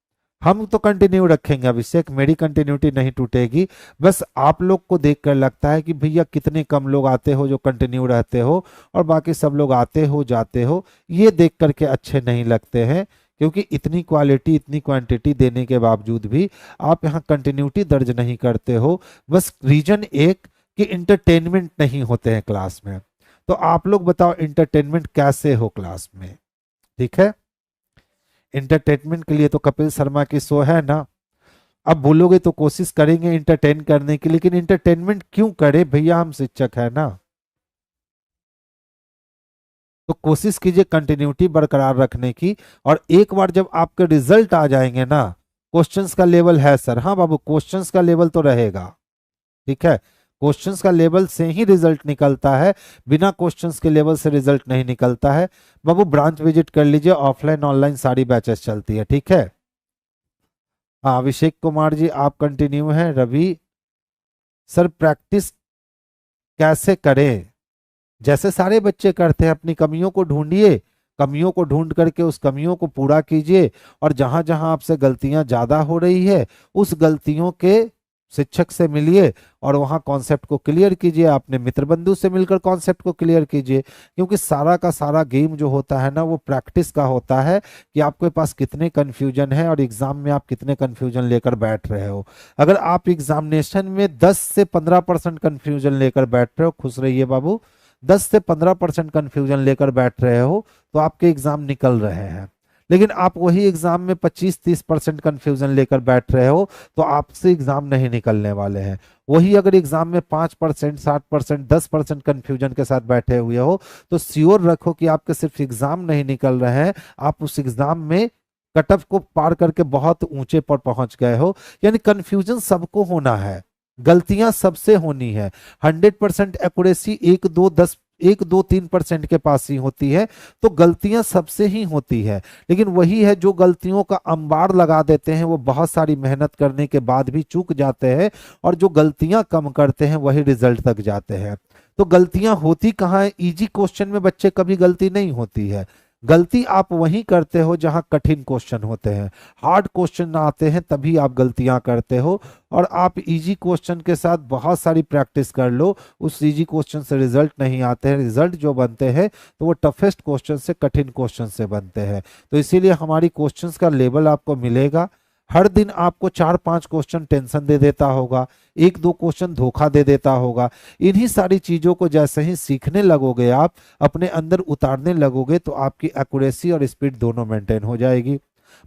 S1: हम तो कंटिन्यू रखेंगे अभिषेक, मेरी कंटिन्यूटी नहीं टूटेगी। बस आप लोग को देखकर लगता है कि भैया कितने कम लोग आते हो जो कंटिन्यू रहते हो और बाकी सब लोग आते हो जाते हो, ये देख करके अच्छे नहीं लगते हैं। क्योंकि इतनी क्वालिटी इतनी क्वांटिटी देने के बावजूद भी आप यहाँ कंटिन्यूटी दर्ज नहीं करते हो। बस रीजन एक कि इंटरटेनमेंट नहीं होते हैं क्लास में। तो आप लोग बताओ इंटरटेनमेंट कैसे हो क्लास में, ठीक है। इंटरटेनमेंट के लिए तो कपिल शर्मा की शो है ना। अब बोलोगे तो कोशिश करेंगे इंटरटेन करने की, लेकिन इंटरटेनमेंट क्यों करे भैया, हम शिक्षक है ना। तो कोशिश कीजिए कंटिन्यूटी बरकरार रखने की। और एक बार जब आपके रिजल्ट आ जाएंगे ना, क्वेश्चंस का लेवल है सर, हाँ बाबू क्वेश्चंस का लेवल तो रहेगा, ठीक है। क्वेश्चंस का लेवल से ही रिजल्ट निकलता है, बिना क्वेश्चंस के लेवल से रिजल्ट नहीं निकलता है। बाबू ब्रांच विजिट कर लीजिए, ऑफलाइन ऑनलाइन सारी बैचेस चलती है, ठीक है। हाँ अभिषेक कुमार जी आप कंटिन्यू हैं। रवि सर प्रैक्टिस कैसे करें, जैसे सारे बच्चे करते हैं, अपनी कमियों को ढूंढिए, कमियों को ढूंढ करके उस कमियों को पूरा कीजिए। और जहां जहां आपसे गलतियां ज्यादा हो रही है उस गलतियों के शिक्षक से मिलिए और वहां कॉन्सेप्ट को क्लियर कीजिए, अपने मित्र बंधु से मिलकर कॉन्सेप्ट को क्लियर कीजिए। क्योंकि सारा का सारा गेम जो होता है ना वो प्रैक्टिस का होता है कि आपके पास कितने कन्फ्यूजन है और एग्जाम में आप कितने कन्फ्यूजन लेकर बैठ रहे हो। अगर आप एग्जामिनेशन में 10 से 15% कन्फ्यूजन लेकर बैठ रहे हो, खुश रहिए बाबू, 10 से 15% कन्फ्यूजन लेकर बैठ रहे हो तो आपके एग्जाम निकल रहे हैं। लेकिन आप वही एग्जाम में 25-30% कन्फ्यूजन लेकर बैठ रहे हो तो आपसे एग्जाम नहीं निकलने वाले हैं। वही अगर एग्जाम में 5%, 60%, 10% कन्फ्यूजन के साथ बैठे हुए हो तो श्योर रखो कि आपके सिर्फ एग्जाम नहीं निकल रहे हैं, आप उस एग्जाम में कट ऑफ को पार करके बहुत ऊंचे पर पहुंच गए हो। यानी कन्फ्यूजन सबको होना है, गलतियां सबसे होनी है। 100% एक्यूरेसी 1-2-3% के पास ही होती है, तो गलतियां सबसे ही होती है। लेकिन वही है, जो गलतियों का अंबार लगा देते हैं वो बहुत सारी मेहनत करने के बाद भी चूक जाते हैं, और जो गलतियां कम करते हैं वही रिजल्ट तक जाते हैं। तो गलतियां होती कहाँ है? इजी क्वेश्चन में बच्चे कभी गलती नहीं होती है। गलती आप वहीं करते हो जहां कठिन क्वेश्चन होते हैं, हार्ड क्वेश्चन आते हैं तभी आप गलतियां करते हो। और आप इजी क्वेश्चन के साथ बहुत सारी प्रैक्टिस कर लो, उस इजी क्वेश्चन से रिजल्ट नहीं आते हैं। रिजल्ट जो बनते हैं तो वो टफेस्ट क्वेश्चन से, कठिन क्वेश्चन से बनते हैं। तो इसीलिए हमारी क्वेश्चंस का लेवल आपको मिलेगा। हर दिन आपको 4-5 क्वेश्चन टेंशन दे देता होगा, 1-2 क्वेश्चन धोखा दे देता होगा। इन्हीं सारी चीजों को जैसे ही सीखने लगोगे, आप अपने अंदर उतारने लगोगे, तो आपकी एक्यूरेसी और स्पीड दोनों मेंटेन हो जाएगी।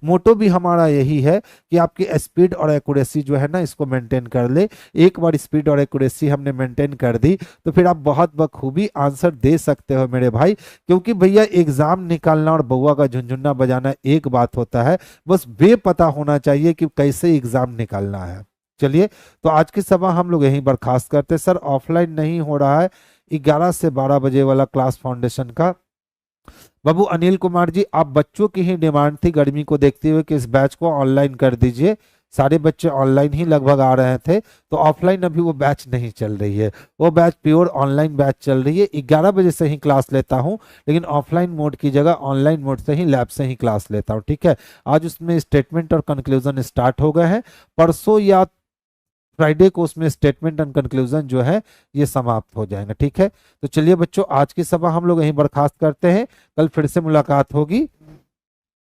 S1: मोटो भी हमारा यही है कि आपकी स्पीड और एक्यूरेसी जो है ना, इसको मेंटेन कर ले। एक बार स्पीड और एक्यूरेसी हमने मेंटेन कर दी तो फिर आप बहुत बखूबी आंसर दे सकते हो मेरे भाई। क्योंकि भैया एग्जाम निकालना और बउआ का झुनझुना बजाना एक बात होता है, बस बेपता होना चाहिए कि कैसे एग्जाम निकालना है। चलिए, तो आज की सभा हम लोग यहीं बर्खास्त करते। सर ऑफलाइन नहीं हो रहा है 11 से 12 बजे वाला क्लास फाउंडेशन का। बाबू अनिल कुमार जी, आप बच्चों की ही डिमांड थी गर्मी को देखते हुए कि इस बैच को ऑनलाइन कर दीजिए। सारे बच्चे ऑनलाइन ही लगभग आ रहे थे, तो ऑफलाइन अभी वो बैच नहीं चल रही है, वो बैच प्योर ऑनलाइन बैच चल रही है। 11 बजे से ही क्लास लेता हूँ, लेकिन ऑफलाइन मोड की जगह ऑनलाइन मोड से ही, लैब से ही क्लास लेता हूँ। ठीक है, आज उसमें स्टेटमेंट और कंक्लूजन स्टार्ट हो गए हैं। परसों या फ्राइडे को उसमें स्टेटमेंट एंड कंक्लूजन जो है ये समाप्त हो जाएगा। ठीक है, तो चलिए बच्चों, आज की सभा हम लोग यहीं बर्खास्त करते हैं। कल फिर से मुलाकात होगी।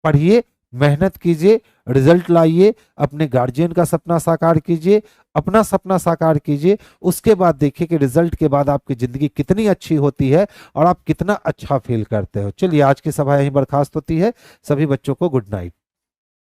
S1: पढ़िए, मेहनत कीजिए, रिजल्ट लाइए, अपने गार्जियन का सपना साकार कीजिए, अपना सपना साकार कीजिए। उसके बाद देखिए कि रिजल्ट के बाद आपकी जिंदगी कितनी अच्छी होती है और आप कितना अच्छा फील करते हो। चलिए, आज की सभा यहीं बर्खास्त होती है। सभी बच्चों को गुड नाइट।